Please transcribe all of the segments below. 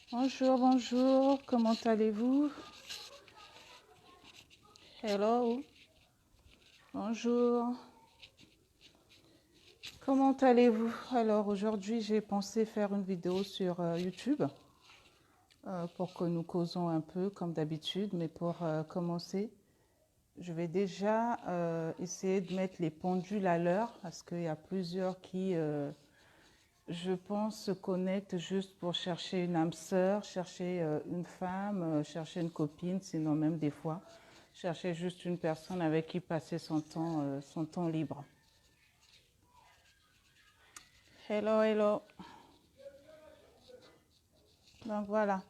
Bonjour, bonjour, comment allez-vous? Hello, bonjour, comment allez-vous? Alors aujourd'hui, j'ai pensé faire une vidéo sur YouTube pour que nous causons un peu comme d'habitude, mais pour commencer, je vais déjà essayer de mettre les pendules à l'heure parce qu'il y a plusieurs qui, je pense, se connectent juste pour chercher une âme sœur, chercher une femme, chercher une copine, sinon même des fois, chercher juste une personne avec qui passer son temps libre. Hello, hello. Donc voilà.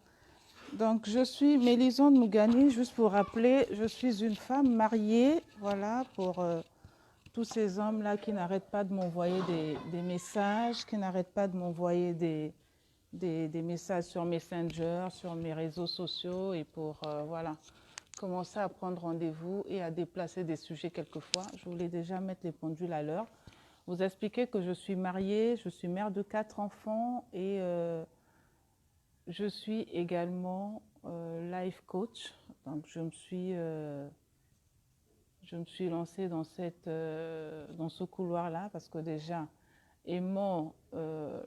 Donc je suis Mélisande Mougani, juste pour rappeler, je suis une femme mariée, voilà, pour tous ces hommes-là qui n'arrêtent pas de m'envoyer des messages, qui n'arrêtent pas de m'envoyer des messages sur Messenger, sur mes réseaux sociaux et pour voilà, commencer à prendre rendez-vous et à déplacer des sujets quelquefois. Je voulais déjà mettre les pendules à l'heure. Vous expliquer que je suis mariée, je suis mère de 4 enfants et je suis également life coach. Donc je me suis lancée dans dans ce couloir-là parce que déjà, aimons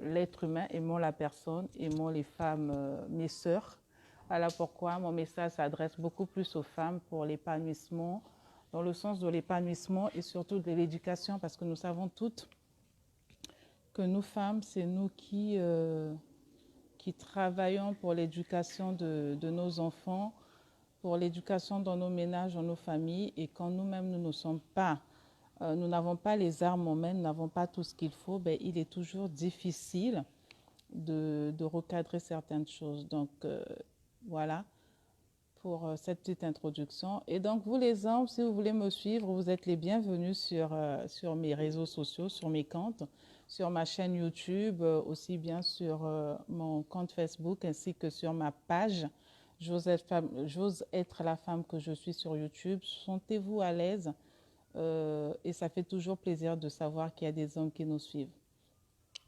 l'être humain, aimons la personne, aimons les femmes, mes sœurs. Voilà pourquoi mon message s'adresse beaucoup plus aux femmes pour l'épanouissement, dans le sens de l'épanouissement et surtout de l'éducation, parce que nous savons toutes que nous femmes, c'est nous qui travaillons pour l'éducation de nos enfants, pour l'éducation dans nos ménages, dans nos familles, et quand nous-mêmes, nous n'avons pas les armes en main, nous n'avons pas tout ce qu'il faut, ben, il est toujours difficile de recadrer certaines choses. Donc, voilà pour cette petite introduction. Et donc, vous les hommes, si vous voulez me suivre, vous êtes les bienvenus sur mes réseaux sociaux, sur mes comptes, sur ma chaîne YouTube, aussi bien sur mon compte Facebook, ainsi que sur ma page. J'ose être la femme que je suis sur YouTube. Sentez-vous à l'aise et ça fait toujours plaisir de savoir qu'il y a des hommes qui nous suivent.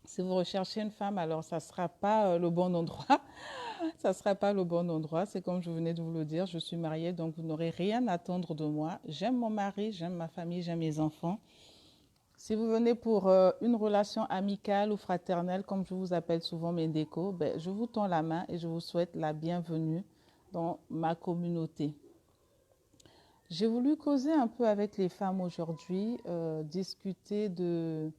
Si vous recherchez une femme, alors ça ne sera pas le bon endroit. Ça ne sera pas le bon endroit. C'est comme je venais de vous le dire, je suis mariée, donc vous n'aurez rien à attendre de moi. J'aime mon mari, j'aime ma famille, j'aime mes enfants. Si vous venez pour une relation amicale ou fraternelle, comme je vous appelle souvent Mendeko, ben, je vous tends la main et je vous souhaite la bienvenue dans ma communauté. J'ai voulu causer un peu avec les femmes aujourd'hui, discuter de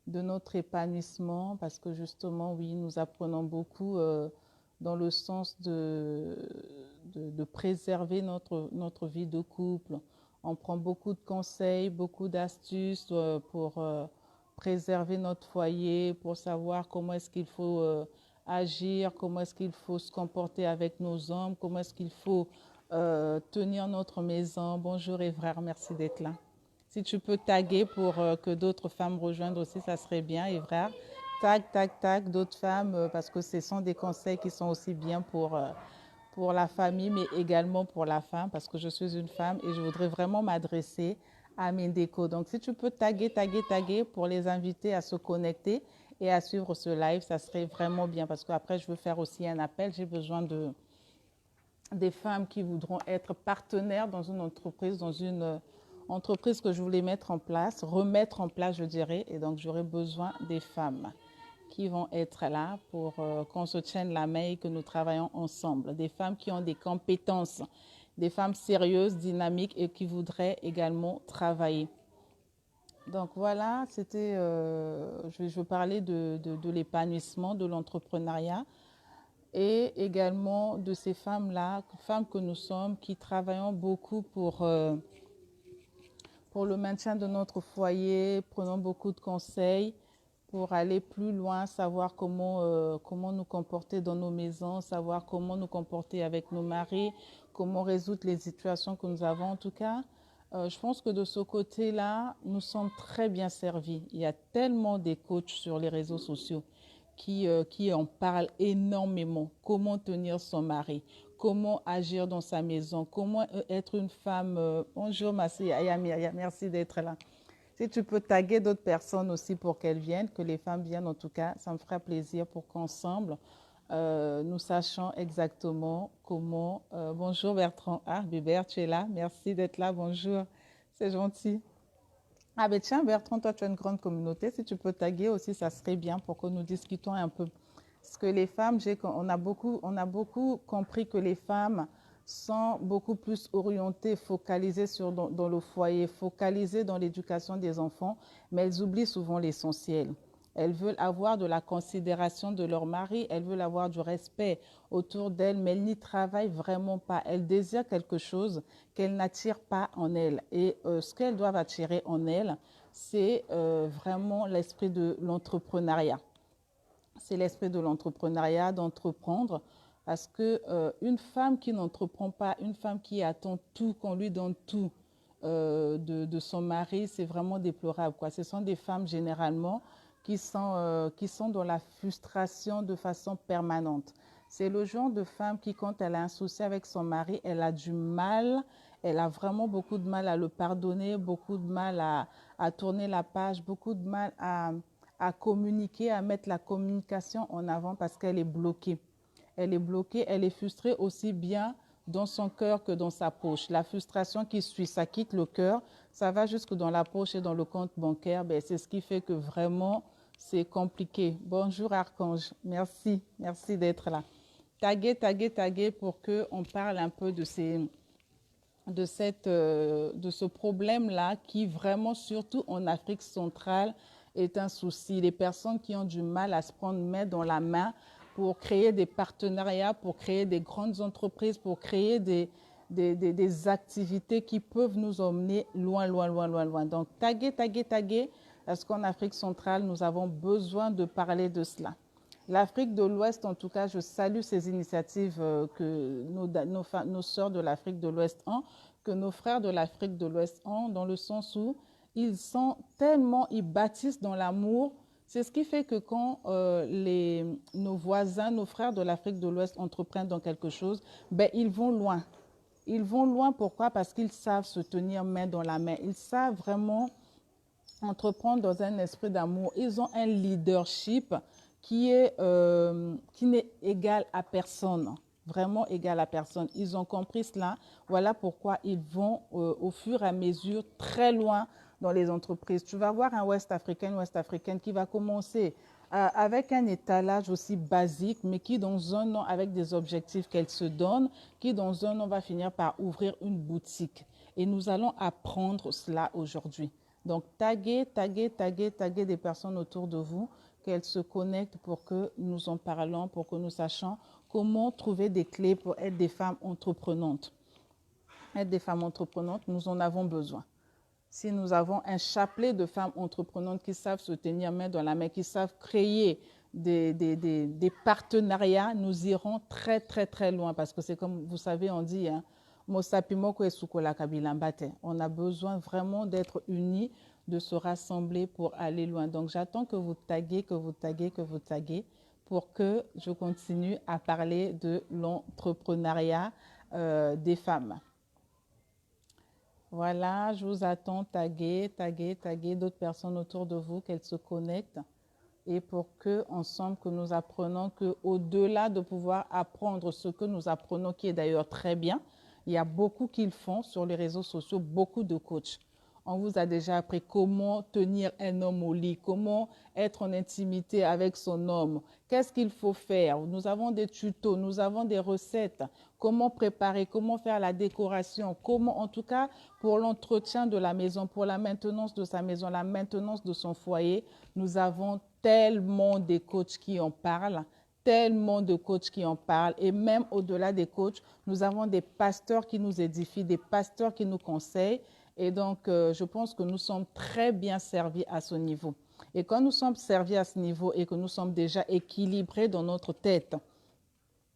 notre épanouissement, parce que justement, oui, nous apprenons beaucoup dans le sens de préserver notre vie de couple. On prend beaucoup de conseils, beaucoup d'astuces pour préserver notre foyer, pour savoir comment est-ce qu'il faut agir, comment est-ce qu'il faut se comporter avec nos hommes, comment est-ce qu'il faut tenir notre maison. Bonjour Evrard, merci d'être là. Si tu peux taguer pour que d'autres femmes rejoignent aussi, ça serait bien, Evrard. Tag, d'autres femmes, parce que ce sont des conseils qui sont aussi bien pour la famille, mais également pour la femme, parce que je suis une femme et je voudrais vraiment m'adresser à Mendeko. Donc, si tu peux taguer pour les inviter à se connecter et à suivre ce live, ça serait vraiment bien, parce qu'après, je veux faire aussi un appel. J'ai besoin des femmes qui voudront être partenaires dans une entreprise, entreprise que je voulais mettre en place, remettre en place, je dirais. Et donc, j'aurai besoin des femmes qui vont être là pour qu'on se tienne la main et que nous travaillons ensemble. Des femmes qui ont des compétences, des femmes sérieuses, dynamiques et qui voudraient également travailler. Donc voilà, je veux parler de l'épanouissement, de l'entrepreneuriat et également de ces femmes-là, femmes que nous sommes, qui travaillons beaucoup pour le maintien de notre foyer, prenons beaucoup de conseils pour aller plus loin, savoir comment nous comporter dans nos maisons, savoir comment nous comporter avec nos maris, comment résoudre les situations que nous avons. En tout cas, je pense que de ce côté-là, nous sommes très bien servis. Il y a tellement de coachs sur les réseaux sociaux qui en parlent énormément. Comment tenir son mari, comment agir dans sa maison, comment être une femme. Bonjour, merci, merci d'être là. Si tu peux taguer d'autres personnes aussi pour qu'elles viennent, que les femmes viennent en tout cas, ça me fera plaisir pour qu'ensemble, nous sachons exactement comment... bonjour Bertrand. Ah, Bébert, tu es là. Merci d'être là. Bonjour. C'est gentil. Ah ben tiens, Bertrand, toi, tu as une grande communauté. Si tu peux taguer aussi, ça serait bien pour que nous discutons un peu. Parce que les femmes, on a beaucoup compris que les femmes sont beaucoup plus orientées, focalisées dans le foyer, focalisées dans l'éducation des enfants, mais elles oublient souvent l'essentiel. Elles veulent avoir de la considération de leur mari, elles veulent avoir du respect autour d'elles, mais elles n'y travaillent vraiment pas. Elles désirent quelque chose qu'elles n'attirent pas en elles. Et ce qu'elles doivent attirer en elles, c'est vraiment l'esprit de l'entrepreneuriat. C'est l'esprit de l'entrepreneuriat, d'entreprendre. Parce que une femme qui n'entreprend pas, une femme qui attend tout, qu'on lui donne tout de son mari, c'est vraiment déplorable, quoi. Ce sont des femmes généralement qui sont dans la frustration de façon permanente. C'est le genre de femme qui, quand elle a un souci avec son mari, elle a du mal, elle a vraiment beaucoup de mal à le pardonner, beaucoup de mal à tourner la page, beaucoup de mal à communiquer, à mettre la communication en avant parce qu'elle est bloquée. Elle est bloquée, elle est frustrée aussi bien dans son cœur que dans sa poche. La frustration qui suit, ça quitte le cœur, ça va jusque dans la poche et dans le compte bancaire. Ben, c'est ce qui fait que vraiment, c'est compliqué. Bonjour Archange, merci d'être là. Taguez pour qu'on parle un peu de ce problème-là qui vraiment, surtout en Afrique centrale, est un souci. Les personnes qui ont du mal à se prendre main dans la main pour créer des partenariats, pour créer des grandes entreprises, pour créer des activités qui peuvent nous emmener loin, loin, loin, loin, loin. Donc, taguez, parce qu'en Afrique centrale, nous avons besoin de parler de cela. L'Afrique de l'Ouest, en tout cas, je salue ces initiatives que nos sœurs de l'Afrique de l'Ouest ont, que nos frères de l'Afrique de l'Ouest ont, dans le sens où ils sont tellement, ils bâtissent dans l'amour. C'est ce qui fait que quand nos voisins, nos frères de l'Afrique de l'Ouest entreprennent dans quelque chose, ben, ils vont loin. Ils vont loin, pourquoi? Parce qu'ils savent se tenir main dans la main. Ils savent vraiment entreprendre dans un esprit d'amour. Ils ont un leadership qui n'est égal à personne, vraiment égal à personne. Ils ont compris cela. Voilà pourquoi ils vont au fur et à mesure très loin dans les entreprises. Tu vas voir un Ouest-Africain, une Ouest-Africaine qui va commencer avec un étalage aussi basique, mais qui dans un an, avec des objectifs qu'elle se donne, qui dans un an va finir par ouvrir une boutique. Et nous allons apprendre cela aujourd'hui. Donc, taguez des personnes autour de vous, qu'elles se connectent pour que nous en parlons, pour que nous sachions comment trouver des clés pour être des femmes entreprenantes. Être des femmes entreprenantes, nous en avons besoin. Si nous avons un chapelet de femmes entreprenantes qui savent se tenir main dans la main, qui savent créer des partenariats, nous irons très, très, très loin. Parce que c'est comme vous savez, on dit, hein, on a besoin vraiment d'être unis, de se rassembler pour aller loin. Donc, j'attends que vous taguez pour que je continue à parler de l'entrepreneuriat des femmes. Voilà, je vous attends, taguer d'autres personnes autour de vous, qu'elles se connectent. Et pour que, ensemble, que nous apprenons qu'au-delà de pouvoir apprendre ce que nous apprenons, qui est d'ailleurs très bien, il y a beaucoup qu'ils font sur les réseaux sociaux, beaucoup de coachs. On vous a déjà appris comment tenir un homme au lit, comment être en intimité avec son homme, qu'est-ce qu'il faut faire. Nous avons des tutos, nous avons des recettes, comment préparer, comment faire la décoration, comment, en tout cas, pour l'entretien de la maison, pour la maintenance de sa maison, la maintenance de son foyer, nous avons tellement de coachs qui en parlent, tellement de coachs qui en parlent. Et même au-delà des coachs, nous avons des pasteurs qui nous édifient, des pasteurs qui nous conseillent. Et donc, je pense que nous sommes très bien servis à ce niveau. Et quand nous sommes servis à ce niveau et que nous sommes déjà équilibrés dans notre tête,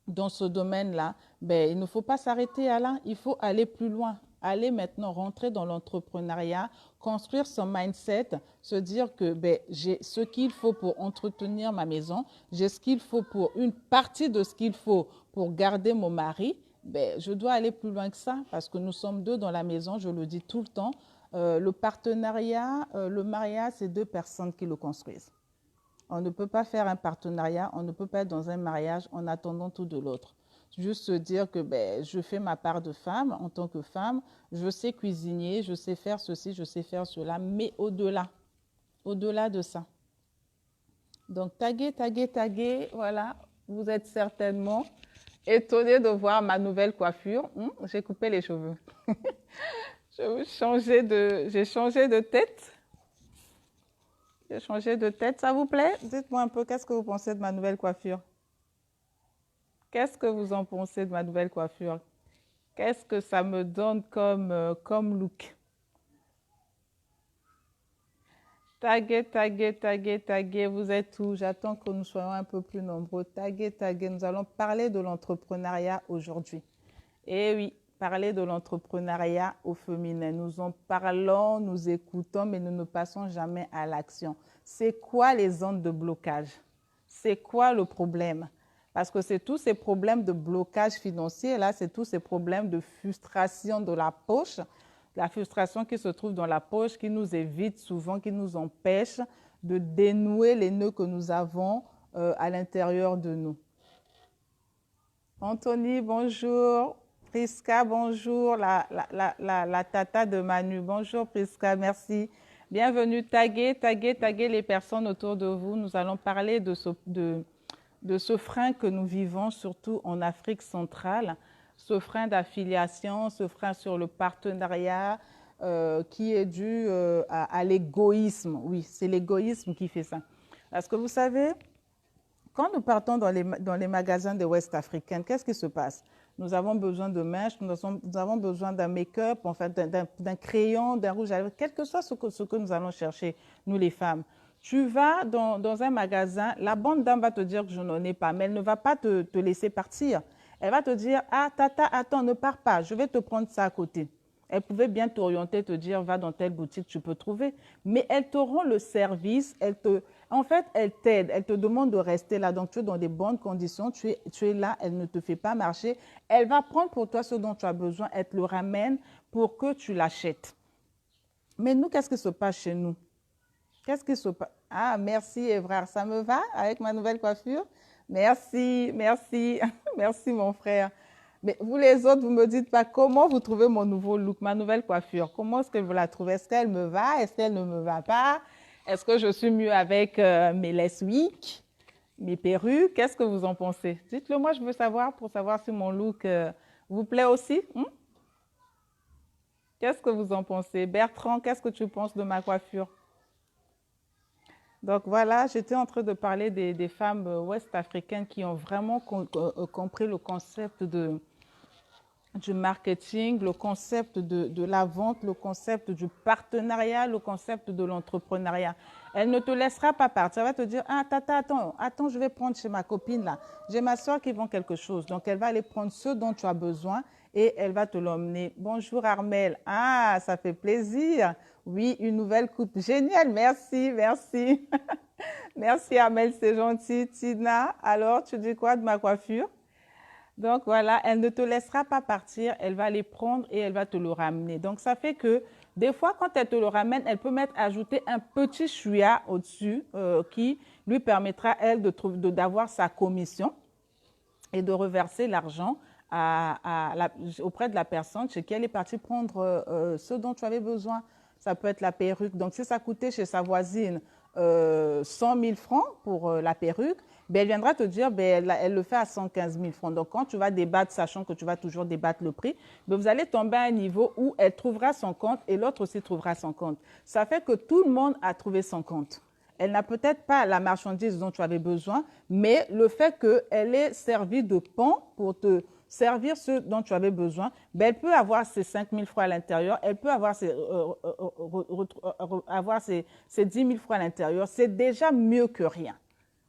dans ce domaine-là, ben, il ne faut pas s'arrêter à là, il faut aller plus loin. Aller maintenant rentrer dans l'entrepreneuriat, construire son mindset, se dire que ben, j'ai ce qu'il faut pour entretenir ma maison, j'ai ce qu'il faut pour une partie de ce qu'il faut pour garder mon mari. Ben, je dois aller plus loin que ça parce que nous sommes deux dans la maison, je le dis tout le temps. Le partenariat, le mariage, c'est deux personnes qui le construisent. On ne peut pas faire un partenariat, on ne peut pas être dans un mariage en attendant tout de l'autre. Juste se dire que ben, je fais ma part de femme en tant que femme, je sais cuisiner, je sais faire ceci, je sais faire cela, mais au-delà de ça. Donc, taguer, voilà, vous êtes certainement étonné de voir ma nouvelle coiffure. J'ai coupé les cheveux. J'ai changé de tête. J'ai changé de tête, ça vous plaît? Dites-moi un peu, qu'est-ce que vous pensez de ma nouvelle coiffure? Qu'est-ce que vous en pensez de ma nouvelle coiffure? Qu'est-ce que ça me donne comme look? Taguez, vous êtes où? J'attends que nous soyons un peu plus nombreux. Taguez, nous allons parler de l'entrepreneuriat aujourd'hui. Eh oui, parler de l'entrepreneuriat au féminin. Nous en parlons, nous écoutons, mais nous ne passons jamais à l'action. C'est quoi les zones de blocage? C'est quoi le problème? Parce que c'est tous ces problèmes de blocage financier, là, c'est tous ces problèmes de frustration de la poche, la frustration qui se trouve dans la poche, qui nous évite souvent, qui nous empêche de dénouer les nœuds que nous avons à l'intérieur de nous. Anthony, bonjour. Priska, bonjour. La tata de Manu. Bonjour Priska, merci. Bienvenue. Taguez les personnes autour de vous. Nous allons parler de ce frein que nous vivons, surtout en Afrique centrale. Ce frein d'affiliation, ce frein sur le partenariat qui est dû à l'égoïsme. Oui, c'est l'égoïsme qui fait ça. Parce que vous savez, quand nous partons dans les magasins de West africains, qu'est-ce qui se passe? Nous avons besoin de mèches, nous avons besoin d'un make-up, enfin, d'un crayon, d'un rouge à lèvres, quel que soit ce que nous allons chercher, nous les femmes. Tu vas dans un magasin, la bonne dame va te dire que je n'en ai pas, mais elle ne va pas te laisser partir. Elle va te dire, ah, tata, attends, ne pars pas, je vais te prendre ça à côté. Elle pouvait bien t'orienter, te dire, va dans telle boutique, tu peux trouver. Mais elles t'auront le service, en fait, elles t'aident, elles te demandent de rester là. Donc, tu es dans des bonnes conditions, tu es là, elle ne te fait pas marcher. Elle va prendre pour toi ce dont tu as besoin, elle te le ramène pour que tu l'achètes. Mais nous, qu'est-ce qui se passe chez nous? Qu'est-ce qui se passe? Ah, merci, Evrard, ça me va avec ma nouvelle coiffure? Merci, merci, merci, mon frère. Mais vous les autres, vous ne me dites pas comment vous trouvez mon nouveau look, ma nouvelle coiffure. Comment est-ce que vous la trouvez? Est-ce qu'elle me va? Est-ce qu'elle ne me va pas? Est-ce que je suis mieux avec mes lace wick, mes perruques? Qu'est-ce que vous en pensez? Dites-le moi, je veux savoir pour savoir si mon look vous plaît aussi. Qu'est-ce que vous en pensez? Bertrand, qu'est-ce que tu penses de ma coiffure? Donc voilà, j'étais en train de parler des femmes ouest-africaines qui ont vraiment compris le concept du marketing, le concept de la vente, le concept du partenariat, le concept de l'entrepreneuriat. Elle ne te laissera pas partir. Elle va te dire, ah, tata, attends, je vais prendre chez ma copine là. J'ai ma soeur qui vend quelque chose. Donc, elle va aller prendre ce dont tu as besoin et elle va te l'emmener. Bonjour Armel. Ah, ça fait plaisir. Oui, une nouvelle coupe. Génial, merci, merci. Merci Armel, c'est gentil. Tina, alors, tu dis quoi de ma coiffure? Donc voilà, elle ne te laissera pas partir, elle va les prendre et elle va te le ramener. Donc ça fait que des fois, quand elle te le ramène, elle peut ajouter un petit chouïa au-dessus qui lui permettra, elle, d'avoir sa commission et de reverser l'argent auprès de la personne chez qui elle est partie prendre ce dont tu avais besoin. Ça peut être la perruque. Donc si ça coûtait chez sa voisine 100 000 francs pour la perruque, ben, elle viendra te dire, ben, elle le fait à 115 000 francs. Donc, quand tu vas débattre, sachant que tu vas toujours débattre le prix, ben, vous allez tomber à un niveau où elle trouvera son compte et l'autre aussi trouvera son compte. Ça fait que tout le monde a trouvé son compte. Elle n'a peut-être pas la marchandise dont tu avais besoin, mais le fait qu'elle ait servi de pont pour te servir ce dont tu avais besoin, ben, elle peut avoir ses 5 000 francs à l'intérieur, elle peut avoir ses 10 000 francs à l'intérieur. C'est déjà mieux que rien.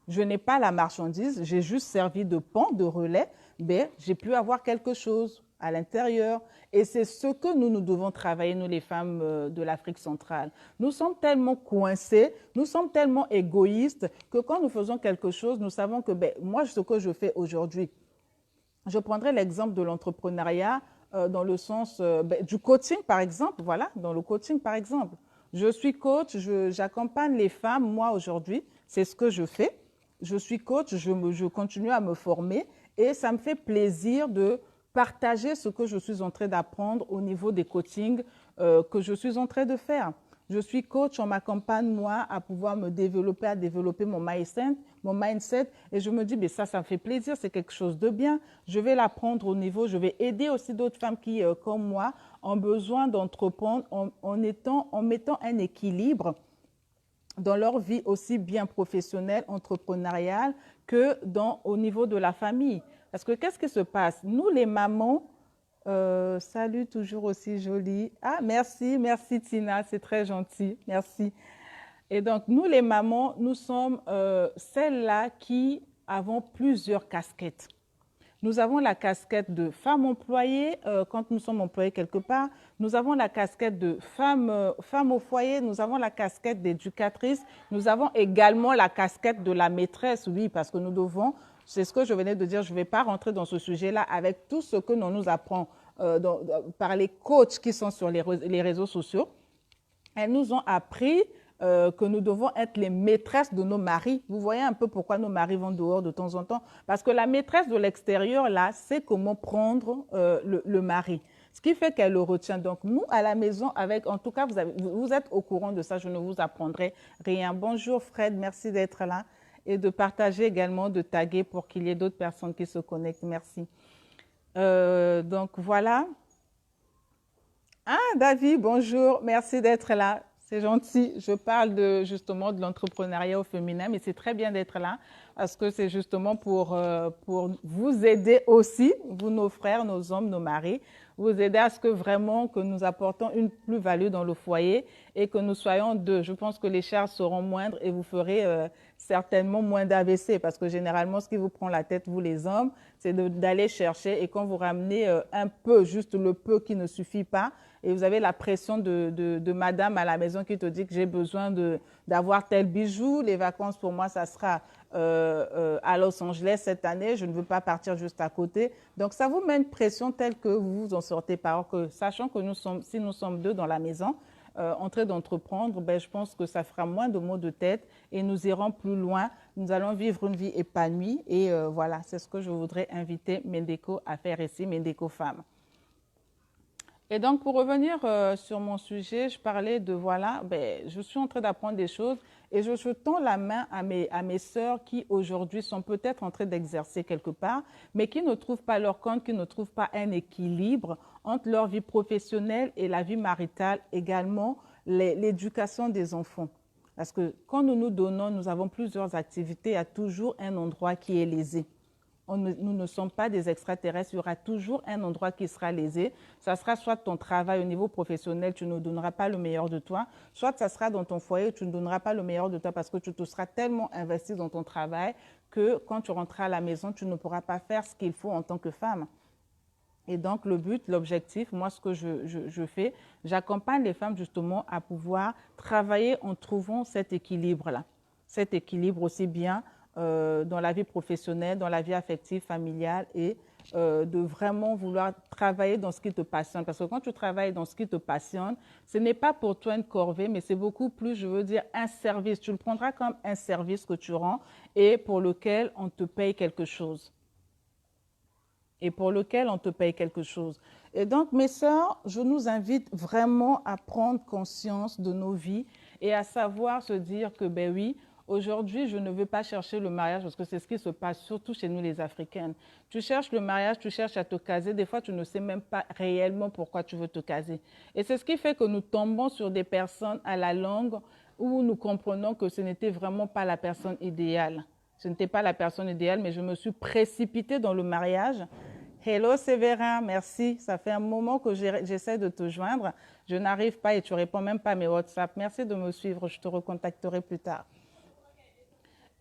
Je n'ai pas la marchandise, j'ai juste servi de pont, de relais, mais j'ai pu avoir quelque chose à l'intérieur. Et c'est ce que nous devons travailler, nous les femmes de l'Afrique centrale. Nous sommes tellement coincés, nous sommes tellement égoïstes que quand nous faisons quelque chose, nous savons que moi, ce que je fais aujourd'hui, je prendrai l'exemple de l'entrepreneuriat dans le sens du coaching, par exemple. Voilà, dans le coaching, par exemple. Je suis coach, j'accompagne les femmes, moi, aujourd'hui. C'est ce que je fais. Je suis coach, je continue à me former et ça me fait plaisir de partager ce que je suis en train d'apprendre au niveau des coachings que je suis en train de faire. Je suis coach, on m'accompagne, moi, à pouvoir me développer, à développer mon mindset et je me dis, mais ça me fait plaisir, c'est quelque chose de bien. Je vais l'apprendre au niveau, je vais aider aussi d'autres femmes qui, comme moi, ont besoin d'entreprendre en mettant un équilibre dans leur vie aussi bien professionnelle, entrepreneuriale, que au niveau de la famille. Parce que qu'est-ce qui se passe? Nous, les mamans, salut, toujours aussi jolie. Ah, merci Tina, c'est très gentil, merci. Et donc, nous, les mamans, nous sommes celles-là qui avons plusieurs casquettes. Nous avons la casquette de femme employée quand nous sommes employés quelque part. Nous avons la casquette de femme au foyer. Nous avons la casquette d'éducatrice. Nous avons également la casquette de la maîtresse, oui, parce que nous devons, c'est ce que je venais de dire, je ne vais pas rentrer dans ce sujet-là avec tout ce que l'on nous apprend par les coachs qui sont sur les réseaux sociaux. Elles nous ont appris que nous devons être les maîtresses de nos maris. Vous voyez un peu pourquoi nos maris vont dehors de temps en temps? Parce que la maîtresse de l'extérieur, là, sait comment prendre le mari. Ce qui fait qu'elle le retient. Donc, nous, à la maison, en tout cas, vous êtes au courant de ça, je ne vous apprendrai rien. Bonjour Fred, merci d'être là et de partager également, de taguer pour qu'il y ait d'autres personnes qui se connectent. Merci. Donc, voilà. Ah, David, bonjour, merci d'être là. C'est gentil. Je parle justement de l'entrepreneuriat au féminin, mais c'est très bien d'être là parce que c'est justement pour vous aider aussi, vous, nos frères, nos hommes, nos maris, vous aider à ce que vraiment que nous apportons une plus-value dans le foyer et que nous soyons deux. Je pense que les charges seront moindres et vous ferez certainement moins d'AVC parce que généralement, ce qui vous prend la tête, vous les hommes, c'est d'aller chercher et quand vous ramenez un peu, juste le peu qui ne suffit pas, et vous avez la pression de madame à la maison qui te dit que j'ai besoin d'avoir tel bijou. Les vacances, pour moi, ça sera à Los Angeles cette année. Je ne veux pas partir juste à côté. Donc, ça vous met une pression telle que vous vous en sortez pas. Alors que, sachant que si nous sommes deux dans la maison, en train d'entreprendre, ben, je pense que ça fera moins de maux de tête et nous irons plus loin. Nous allons vivre une vie épanouie. Et voilà, c'est ce que je voudrais inviter Mendeko à faire ici, Mendeko Femmes. Et donc, pour revenir sur mon sujet, je parlais de, voilà, ben, je suis en train d'apprendre des choses et je tends la main à mes sœurs qui, aujourd'hui, sont peut-être en train d'exercer quelque part, mais qui ne trouvent pas leur compte, qui ne trouvent pas un équilibre entre leur vie professionnelle et la vie maritale, également l'éducation des enfants. Parce que quand nous nous donnons, nous avons plusieurs activités, il y a toujours un endroit qui est lésé. Nous ne sommes pas des extraterrestres, il y aura toujours un endroit qui sera lésé. Ça sera soit ton travail au niveau professionnel, tu ne donneras pas le meilleur de toi, soit ça sera dans ton foyer, tu ne donneras pas le meilleur de toi parce que tu te seras tellement investi dans ton travail que quand tu rentreras à la maison, tu ne pourras pas faire ce qu'il faut en tant que femme. Et donc, le but, l'objectif, moi, ce que je fais, j'accompagne les femmes justement à pouvoir travailler en trouvant cet équilibre-là. Cet équilibre aussi bien dans la vie professionnelle, dans la vie affective, familiale et de vraiment vouloir travailler dans ce qui te passionne. Parce que quand tu travailles dans ce qui te passionne, ce n'est pas pour toi une corvée, mais c'est beaucoup plus, je veux dire, un service. Tu le prendras comme un service que tu rends et pour lequel on te paye quelque chose. Et donc, mes sœurs, je nous invite vraiment à prendre conscience de nos vies et à savoir se dire que, ben oui, aujourd'hui, je ne veux pas chercher le mariage parce que c'est ce qui se passe surtout chez nous les Africaines. Tu cherches le mariage, tu cherches à te caser. Des fois, tu ne sais même pas réellement pourquoi tu veux te caser. Et c'est ce qui fait que nous tombons sur des personnes à la longue où nous comprenons que ce n'était vraiment pas la personne idéale. Ce n'était pas la personne idéale, mais je me suis précipitée dans le mariage. Hello Séverin, merci. Ça fait un moment que j'essaie de te joindre. Je n'arrive pas et tu ne réponds même pas à mes WhatsApp. Merci de me suivre, je te recontacterai plus tard.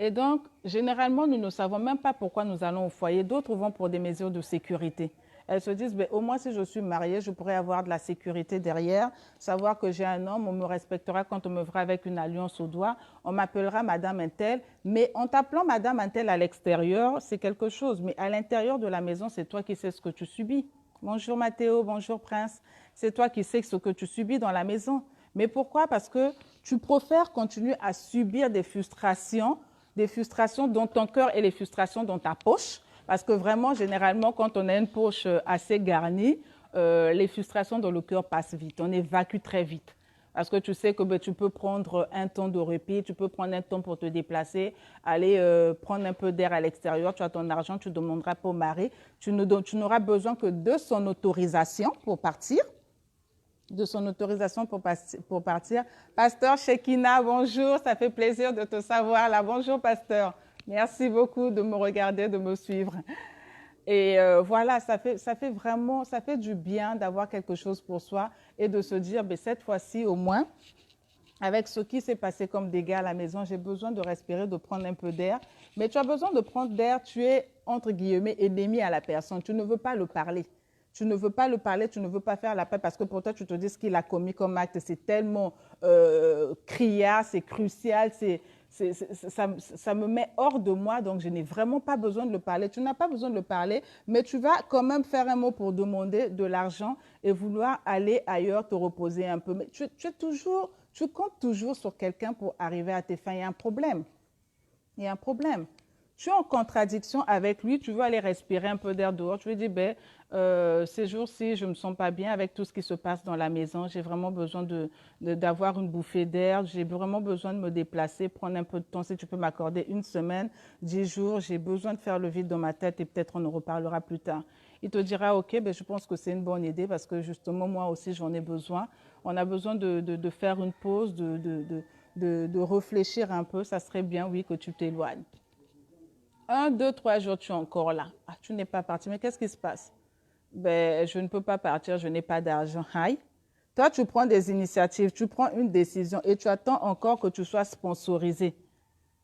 Et donc, généralement, nous ne savons même pas pourquoi nous allons au foyer. D'autres vont pour des mesures de sécurité. Elles se disent, ben, au moins si je suis mariée, je pourrais avoir de la sécurité derrière, savoir que j'ai un homme, on me respectera quand on me verra avec une alliance au doigt, on m'appellera Madame Intel. Mais en t'appelant Madame Intel à l'extérieur, c'est quelque chose. Mais à l'intérieur de la maison, c'est toi qui sais ce que tu subis. Bonjour Mathéo, bonjour Prince. C'est toi qui sais ce que tu subis dans la maison. Mais pourquoi? Parce que Tu préfères continuer à subir des frustrations dans ton cœur et les frustrations dans ta poche. Parce que vraiment, généralement, quand on a une poche assez garnie, les frustrations dans le cœur passent vite. On évacue très vite. Parce que tu sais que tu peux prendre un temps de répit, tu peux prendre un temps pour te déplacer, aller prendre un peu d'air à l'extérieur, tu as ton argent, tu demanderas pour mari, tu n'auras besoin que de son autorisation pour partir. Pour partir. Pasteur Shekina, bonjour, ça fait plaisir de te savoir là. Bonjour, pasteur. Merci beaucoup de me regarder, de me suivre. Et voilà, ça fait du bien d'avoir quelque chose pour soi et de se dire, ben, cette fois-ci au moins, avec ce qui s'est passé comme dégâts à la maison, j'ai besoin de respirer, de prendre un peu d'air. Mais tu as besoin de prendre d'air, tu es, entre guillemets, ennemi à la personne. Tu ne veux pas le parler. Tu ne veux pas le parler, tu ne veux pas faire la paix parce que pour toi, tu te dis ce qu'il a commis comme acte, c'est tellement criard, c'est crucial, ça me met hors de moi, donc je n'ai vraiment pas besoin de le parler. Tu n'as pas besoin de le parler, mais tu vas quand même faire un mot pour demander de l'argent et vouloir aller ailleurs, te reposer un peu. Mais tu comptes toujours sur quelqu'un pour arriver à tes fins. Il y a un problème. Il y a un problème. Tu es en contradiction avec lui, tu veux aller respirer un peu d'air dehors, tu lui dis, ben, ces jours-ci, je ne me sens pas bien avec tout ce qui se passe dans la maison, j'ai vraiment besoin d'avoir une bouffée d'air, j'ai vraiment besoin de me déplacer, prendre un peu de temps, si tu peux m'accorder 1 semaine, 10 jours, j'ai besoin de faire le vide dans ma tête et peut-être on en reparlera plus tard. Il te dira, ok, ben, je pense que c'est une bonne idée parce que justement, moi aussi, j'en ai besoin. On a besoin de faire une pause, de réfléchir un peu, ça serait bien, oui, que tu t'éloignes. 1, 2, 3 jours, tu es encore là. Ah, tu n'es pas parti. Mais qu'est-ce qui se passe? Ben, je ne peux pas partir, je n'ai pas d'argent. Aïe. Toi, tu prends des initiatives, tu prends une décision et tu attends encore que tu sois sponsorisé.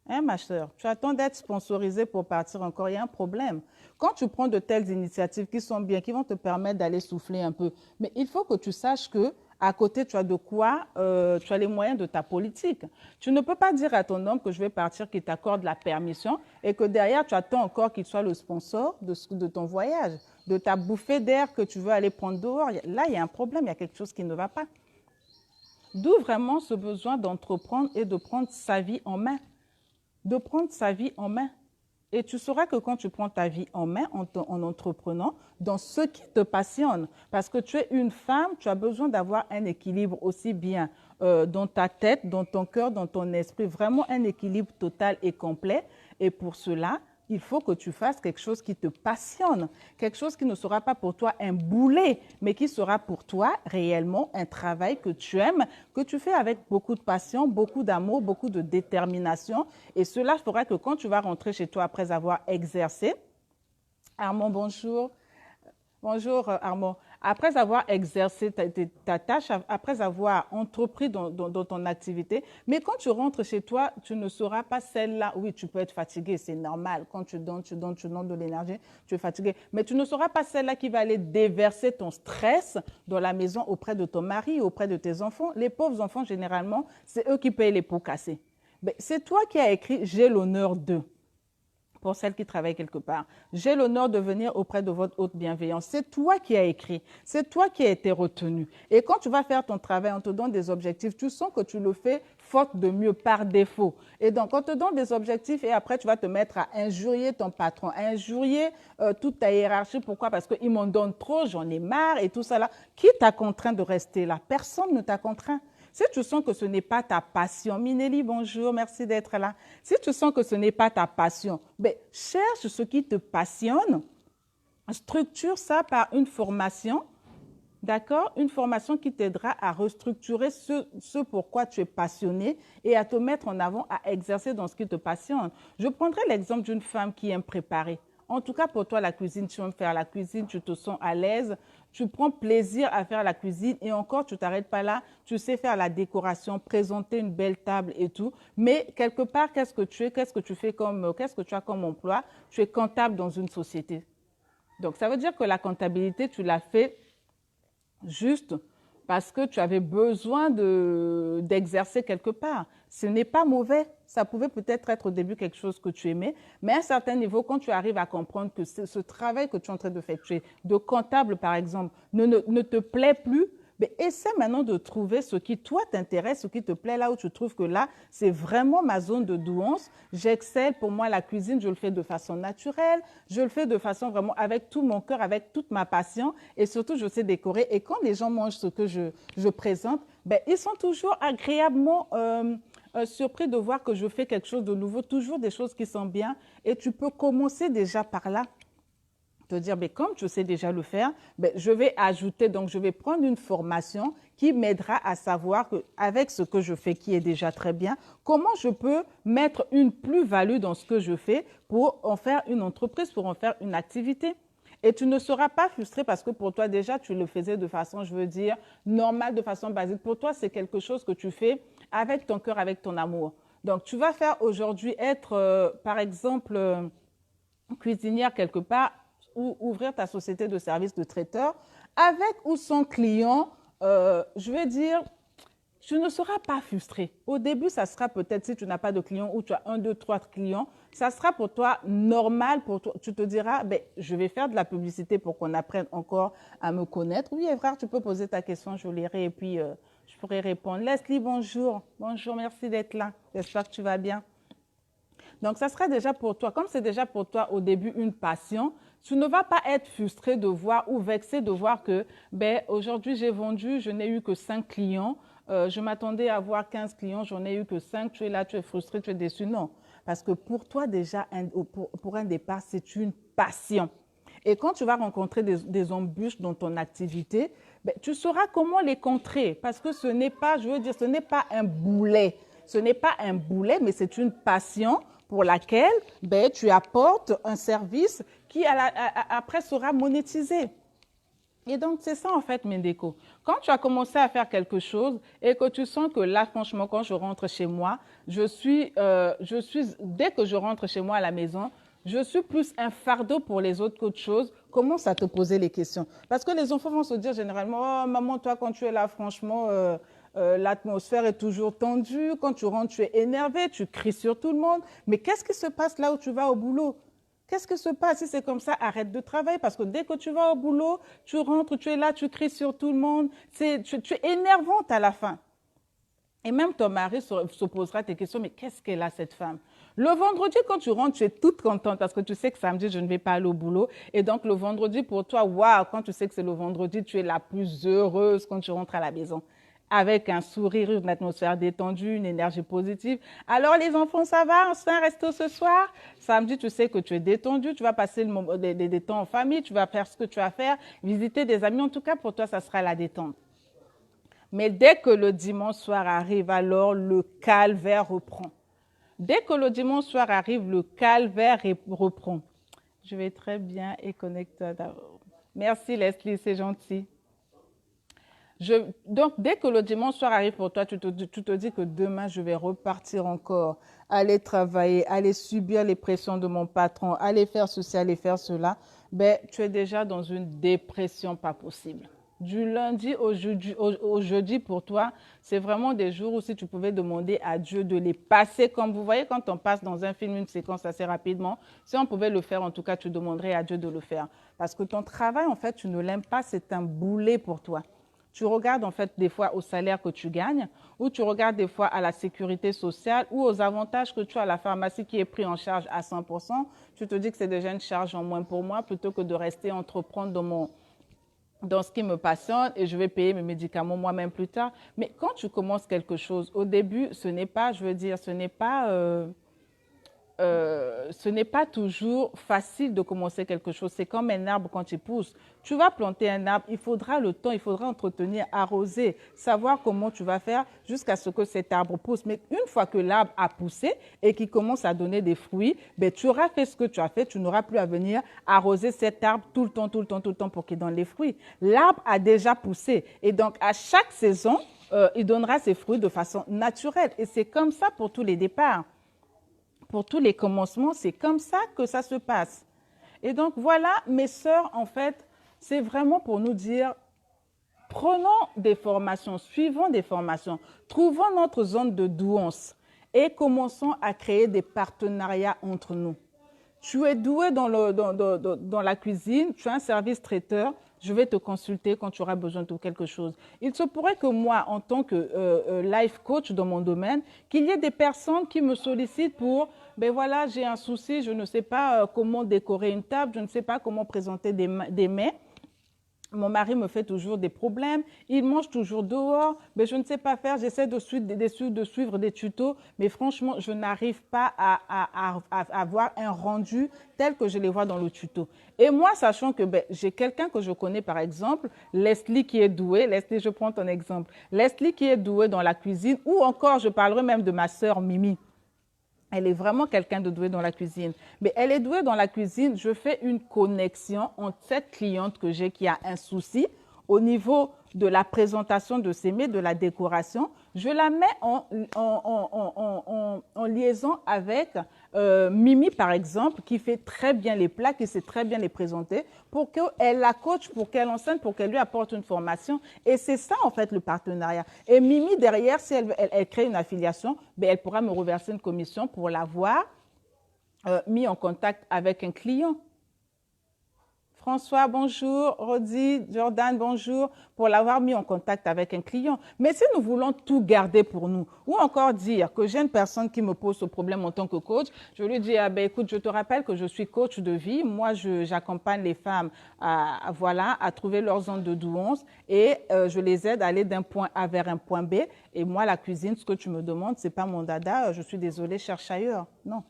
Hein, ma soeur? Tu attends d'être sponsorisé pour partir encore. Il y a un problème. Quand tu prends de telles initiatives qui sont bien, qui vont te permettre d'aller souffler un peu, mais il faut que tu saches que à côté, tu as de quoi, tu as les moyens de ta politique. Tu ne peux pas dire à ton homme que je vais partir, qu'il t'accorde la permission et que derrière, tu attends encore qu'il soit le sponsor de ton voyage, de ta bouffée d'air que tu veux aller prendre dehors. Là, il y a un problème, il y a quelque chose qui ne va pas. D'où vraiment ce besoin d'entreprendre et de prendre sa vie en main. De prendre sa vie en main. Et tu sauras que quand tu prends ta vie en main en entreprenant dans ce qui te passionne, parce que tu es une femme, tu as besoin d'avoir un équilibre aussi bien dans ta tête, dans ton cœur, dans ton esprit, vraiment un équilibre total et complet. Et pour cela, il faut que tu fasses quelque chose qui te passionne, quelque chose qui ne sera pas pour toi un boulet, mais qui sera pour toi réellement un travail que tu aimes, que tu fais avec beaucoup de passion, beaucoup d'amour, beaucoup de détermination. Et cela fera que quand tu vas rentrer chez toi après avoir exercé, Armand, bonjour. Bonjour Armand. Après avoir exercé ta tâche, après avoir entrepris dans ton activité, mais quand tu rentres chez toi, tu ne seras pas celle-là. Oui, tu peux être fatigué, c'est normal. Quand tu donnes de l'énergie, tu es fatigué. Mais tu ne seras pas celle-là qui va aller déverser ton stress dans la maison auprès de ton mari, auprès de tes enfants. Les pauvres enfants, généralement, c'est eux qui payent les pots cassés. C'est toi qui as écrit « J'ai l'honneur de ». Pour celles qui travaillent quelque part. J'ai l'honneur de venir auprès de votre haute bienveillance. C'est toi qui as écrit, c'est toi qui as été retenu. Et quand tu vas faire ton travail, on te donne des objectifs, tu sens que tu le fais faute de mieux, par défaut. Et donc, on te donne des objectifs et après, tu vas te mettre à injurier ton patron, à injurier toute ta hiérarchie. Pourquoi? Parce qu'ils m'en donnent trop, j'en ai marre et tout ça là. Qui t'a contraint de rester là? Personne ne t'a contraint. Si tu sens que ce n'est pas ta passion, Minelli, bonjour, merci d'être là. Si tu sens que ce n'est pas ta passion, cherche ce qui te passionne, structure ça par une formation, d'accord? Une formation qui t'aidera à restructurer ce pourquoi tu es passionné et à te mettre en avant, à exercer dans ce qui te passionne. Je prendrai l'exemple d'une femme qui aime préparer. En tout cas, pour toi, la cuisine, tu aimes faire la cuisine, tu te sens à l'aise, tu prends plaisir à faire la cuisine et encore, tu ne t'arrêtes pas là, tu sais faire la décoration, présenter une belle table et tout. Mais quelque part, qu'est-ce que tu es, qu'est-ce que tu as comme emploi? Tu es comptable dans une société. Donc, ça veut dire que la comptabilité, tu l'as fait juste parce que tu avais besoin d'exercer quelque part. Ce n'est pas mauvais. Ça pouvait peut-être être au début quelque chose que tu aimais, mais à un certain niveau, quand tu arrives à comprendre que ce travail que tu es en train de effectuer, de comptable par exemple, ne te plaît plus, Mais essaie maintenant de trouver ce qui, toi, t'intéresse, ce qui te plaît, là où tu trouves que là, c'est vraiment ma zone de douance. J'excelle. Pour moi, la cuisine, je le fais de façon naturelle. Je le fais de façon vraiment avec tout mon cœur, avec toute ma passion. Et surtout, je sais décorer. Et quand les gens mangent ce que je présente, ben, ils sont toujours agréablement surpris de voir que je fais quelque chose de nouveau, toujours des choses qui sont bien. Et tu peux commencer déjà par là. Te dire, mais comme je sais déjà le faire, ben, je vais ajouter, donc je vais prendre une formation qui m'aidera à savoir qu'avec ce que je fais, qui est déjà très bien, comment je peux mettre une plus-value dans ce que je fais pour en faire une entreprise, pour en faire une activité. Et tu ne seras pas frustré parce que pour toi, déjà, tu le faisais de façon, je veux dire, normale, de façon basique. Pour toi, c'est quelque chose que tu fais avec ton cœur, avec ton amour. Donc, tu vas faire aujourd'hui être, par exemple, cuisinière quelque part, ou ouvrir ta société de services de traiteur, avec ou sans client, je vais dire, tu ne seras pas frustré. Au début, ça sera peut-être, si tu n'as pas de clients ou tu as un, deux, trois clients, ça sera pour toi normal. Pour toi. Tu te diras, ben, je vais faire de la publicité pour qu'on apprenne encore à me connaître. Oui, frère, tu peux poser ta question, je lirai et puis je pourrai répondre. Leslie, bonjour. Bonjour, merci d'être là. J'espère que tu vas bien. Donc, ça sera déjà pour toi, comme c'est déjà pour toi au début une passion, tu ne vas pas être frustré de voir ou vexé de voir que ben, aujourd'hui j'ai vendu, je n'ai eu que 5 clients, je m'attendais à avoir 15 clients, j'en ai eu que 5, tu es là, tu es frustré, tu es déçu. Non, parce que pour toi déjà, pour un départ, c'est une passion. Et quand tu vas rencontrer des embûches dans ton activité, ben, tu sauras comment les contrer parce que ce n'est pas, je veux dire, ce n'est pas un boulet. Ce n'est pas un boulet, mais c'est une passion pour laquelle ben, tu apportes un service qui après sera monétisé. Et donc, c'est ça en fait, Mindeko. Quand tu as commencé à faire quelque chose et que tu sens que là, franchement, quand je rentre chez moi, dès que je rentre chez moi à la maison, je suis plus un fardeau pour les autres qu'autre chose. Commence à te poser les questions. Parce que les enfants vont se dire généralement, oh, maman, toi, quand tu es là, franchement, l'atmosphère est toujours tendue. Quand tu rentres, tu es énervé, tu cries sur tout le monde. Mais qu'est-ce qui se passe là où tu vas au boulot? Qu'est-ce qui se passe si c'est comme ça? Arrête de travailler parce que dès que tu vas au boulot, tu rentres, tu es là, tu cries sur tout le monde. Tu es énervante à la fin. Et même ton mari se posera tes questions, mais qu'est-ce qu'elle a cette femme? Le vendredi, quand tu rentres, tu es toute contente parce que tu sais que samedi, je ne vais pas aller au boulot. Et donc, le vendredi, pour toi, waouh, quand tu sais que c'est le vendredi, tu es la plus heureuse quand tu rentres à la maison. Avec un sourire, une atmosphère détendue, une énergie positive. Alors, les enfants, ça va? On se fait un resto ce soir? Samedi, tu sais que tu es détendu, tu vas passer des temps en famille, tu vas faire ce que tu as à faire, visiter des amis. En tout cas, pour toi, ça sera la détente. Mais dès que le dimanche soir arrive, alors le calvaire reprend. Dès que le dimanche soir arrive, le calvaire reprend. Je vais très bien et connecte. Merci Leslie, c'est gentil. Donc, dès que le dimanche soir arrive pour toi, tu te dis que demain, je vais repartir encore, aller travailler, aller subir les pressions de mon patron, aller faire ceci, aller faire cela. Ben, tu es déjà dans une dépression pas possible. Du lundi au jeudi pour toi, c'est vraiment des jours où si tu pouvais demander à Dieu de les passer, comme vous voyez quand on passe dans un film une séquence assez rapidement, si on pouvait le faire, en tout cas, tu demanderais à Dieu de le faire. Parce que ton travail, en fait, tu ne l'aimes pas, c'est un boulet pour toi. Tu regardes en fait des fois au salaire que tu gagnes ou tu regardes des fois à la sécurité sociale ou aux avantages que tu as à la pharmacie qui est pris en charge à 100%. Tu te dis que c'est déjà une charge en moins pour moi plutôt que de rester entreprendre dans ce qui me passionne et je vais payer mes médicaments moi-même plus tard. Mais quand tu commences quelque chose, au début, ce n'est pas, je veux dire, ce n'est pas toujours facile de commencer quelque chose. C'est comme un arbre quand il pousse. Tu vas planter un arbre, il faudra le temps, il faudra entretenir, arroser, savoir comment tu vas faire jusqu'à ce que cet arbre pousse. Mais une fois que l'arbre a poussé et qu'il commence à donner des fruits, ben, tu auras fait ce que tu as fait, tu n'auras plus à venir arroser cet arbre tout le temps, tout le temps, tout le temps pour qu'il donne les fruits. L'arbre a déjà poussé et donc à chaque saison, il donnera ses fruits de façon naturelle. Et c'est comme ça pour tous les départs. Pour tous les commencements, c'est comme ça que ça se passe. Et donc voilà, mes sœurs, en fait, c'est vraiment pour nous dire, prenons des formations, suivons des formations, trouvons notre zone de douance et commençons à créer des partenariats entre nous. Tu es doué dans la cuisine, tu as un service traiteur, je vais te consulter quand tu auras besoin de quelque chose. Il se pourrait que moi, en tant que life coach dans mon domaine, qu'il y ait des personnes qui me sollicitent pour, ben voilà, j'ai un souci, je ne sais pas comment décorer une table, je ne sais pas comment présenter des mets. Mon mari me fait toujours des problèmes, il mange toujours dehors, mais je ne sais pas faire, j'essaie de suivre des tutos, mais franchement, je n'arrive pas à avoir un rendu tel que je les vois dans le tuto. Et moi, sachant que j'ai quelqu'un que je connais, par exemple, Leslie qui est douée, Leslie, je prends ton exemple, Leslie qui est douée dans la cuisine, ou encore, je parlerai même de ma sœur Mimi. Elle est vraiment quelqu'un de doué dans la cuisine. Mais elle est douée dans la cuisine. Je fais une connexion entre cette cliente que j'ai qui a un souci au niveau de la présentation de ses mets, de la décoration. Je la mets en liaison avec Mimi, par exemple, qui fait très bien les plats, qui sait très bien les présenter, pour qu'elle la coach, pour qu'elle enseigne, pour qu'elle lui apporte une formation. Et c'est ça, en fait, le partenariat. Et Mimi, derrière, si elle crée une affiliation, elle pourra me reverser une commission pour l'avoir mis en contact avec un client. François, bonjour. Rodi, Jordan, bonjour, pour l'avoir mis en contact avec un client. Mais si nous voulons tout garder pour nous, ou encore dire que j'ai une personne qui me pose ce problème en tant que coach, je lui dis, écoute, je te rappelle que je suis coach de vie. Moi, j'accompagne les femmes à trouver leur zone de douance et je les aide à aller d'un point A vers un point B. Et moi, la cuisine, ce que tu me demandes, c'est pas mon dada. Je suis désolée, cherche ailleurs. Non.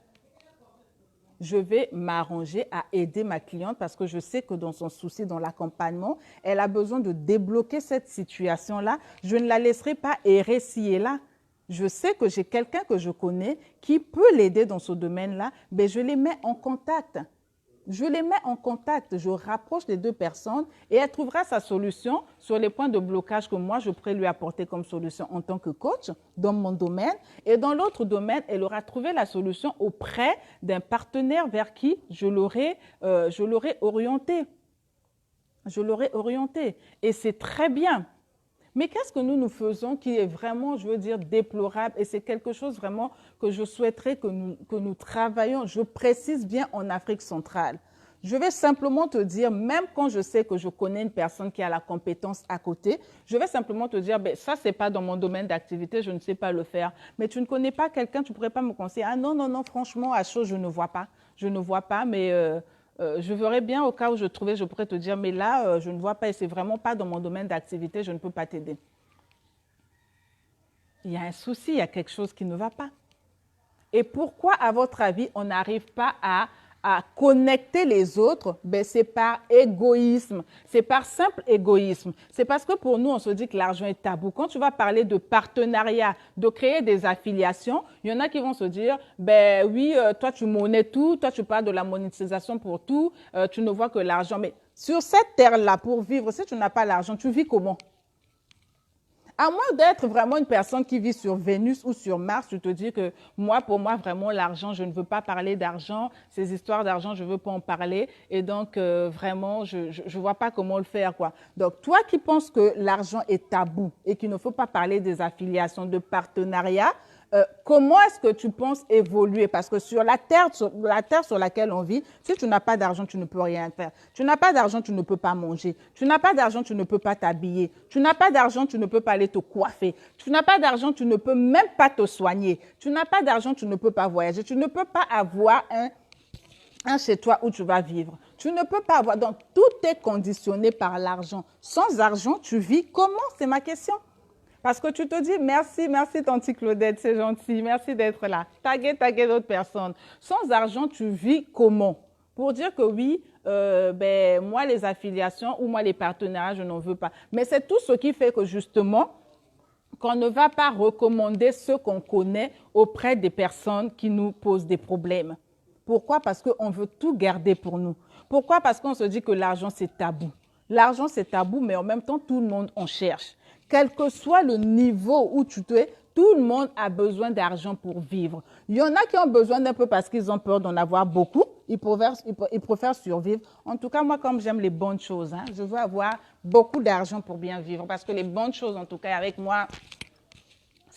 Je vais m'arranger à aider ma cliente parce que je sais que dans son souci, dans l'accompagnement, elle a besoin de débloquer cette situation-là. Je ne la laisserai pas errer ci et là. Je sais que j'ai quelqu'un que je connais qui peut l'aider dans ce domaine-là, mais je les mets en contact. Je les mets en contact, je rapproche les deux personnes et elle trouvera sa solution sur les points de blocage que moi, je pourrais lui apporter comme solution en tant que coach dans mon domaine. Et dans l'autre domaine, elle aura trouvé la solution auprès d'un partenaire vers qui je l'aurai orienté. Je l'aurai orienté. Et c'est très bien. Mais qu'est-ce que nous faisons qui est vraiment, je veux dire, déplorable et c'est quelque chose vraiment que je souhaiterais que nous travaillions, je précise bien en Afrique centrale. Je vais simplement te dire, même quand je sais que je connais une personne qui a la compétence à côté, je vais simplement te dire, ça, ce n'est pas dans mon domaine d'activité, je ne sais pas le faire. Mais tu ne connais pas quelqu'un, tu ne pourrais pas me conseiller. Ah non, non, non, franchement, à chaud, je ne vois pas. Je ne vois pas, mais je verrais bien au cas où je pourrais te dire, mais là, je ne vois pas et ce n'est vraiment pas dans mon domaine d'activité, je ne peux pas t'aider. Il y a un souci, il y a quelque chose qui ne va pas. Et pourquoi, à votre avis, on n'arrive pas à connecter les autres? C'est par égoïsme, c'est par simple égoïsme. C'est parce que pour nous, on se dit que l'argent est tabou. Quand tu vas parler de partenariat, de créer des affiliations, il y en a qui vont se dire, oui, toi tu monnaies tout, toi tu parles de la monétisation pour tout, tu ne vois que l'argent. Mais sur cette terre-là, pour vivre, si tu n'as pas l'argent, tu vis comment? À moins d'être vraiment une personne qui vit sur Vénus ou sur Mars, je te dis que pour moi, vraiment, l'argent, je ne veux pas parler d'argent. Ces histoires d'argent, je ne veux pas en parler. Et donc, vraiment, je ne vois pas comment le faire, quoi. Donc, toi qui penses que l'argent est tabou et qu'il ne faut pas parler des affiliations, de partenariats, comment est-ce que tu penses évoluer? Parce que sur la terre sur laquelle on vit, si tu n'as pas d'argent, tu ne peux rien faire. Tu n'as pas d'argent, tu ne peux pas manger. Tu n'as pas d'argent, tu ne peux pas t'habiller. Tu n'as pas d'argent, tu ne peux pas aller te coiffer. Tu n'as pas d'argent, tu ne peux même pas te soigner. Tu n'as pas d'argent, tu ne peux pas voyager. Tu ne peux pas avoir un chez toi où tu vas vivre. Tu ne peux pas avoir. Donc, tout est conditionné par l'argent. Sans argent, tu vis comment? C'est ma question. Parce que tu te dis, merci Tanti Claudette, c'est gentil, merci d'être là. Taguer d'autres personnes. Sans argent, tu vis comment? Pour dire que oui, moi, les affiliations ou moi, les partenariats, je n'en veux pas. Mais c'est tout ce qui fait que justement, qu'on ne va pas recommander ce qu'on connaît auprès des personnes qui nous posent des problèmes. Pourquoi? Parce qu'on veut tout garder pour nous. Pourquoi? Parce qu'on se dit que l'argent, c'est tabou. L'argent, c'est tabou, mais en même temps, tout le monde en cherche. Quel que soit le niveau où tu es, tout le monde a besoin d'argent pour vivre. Il y en a qui ont besoin d'un peu parce qu'ils ont peur d'en avoir beaucoup. Ils préfèrent survivre. En tout cas, moi, comme j'aime les bonnes choses, je veux avoir beaucoup d'argent pour bien vivre. Parce que les bonnes choses, en tout cas, avec moi,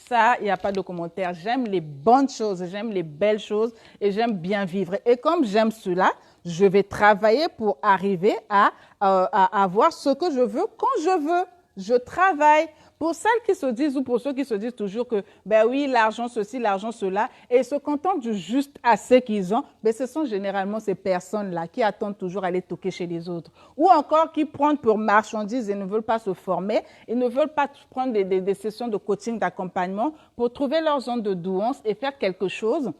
Ça, il n'y a pas de commentaire. J'aime les bonnes choses, j'aime les belles choses et j'aime bien vivre. Et comme j'aime cela, je vais travailler pour arriver à avoir ce que je veux quand je veux. Je travaille. Pour celles qui se disent ou pour ceux qui se disent toujours que, ben oui, l'argent ceci, l'argent cela, et se contentent du juste assez qu'ils ont, ben ce sont généralement ces personnes-là qui attendent toujours aller toquer chez les autres. Ou encore qui prennent pour marchandises et ne veulent pas se former, ils ne veulent pas prendre des sessions de coaching, d'accompagnement pour trouver leur zone de douance et faire quelque chose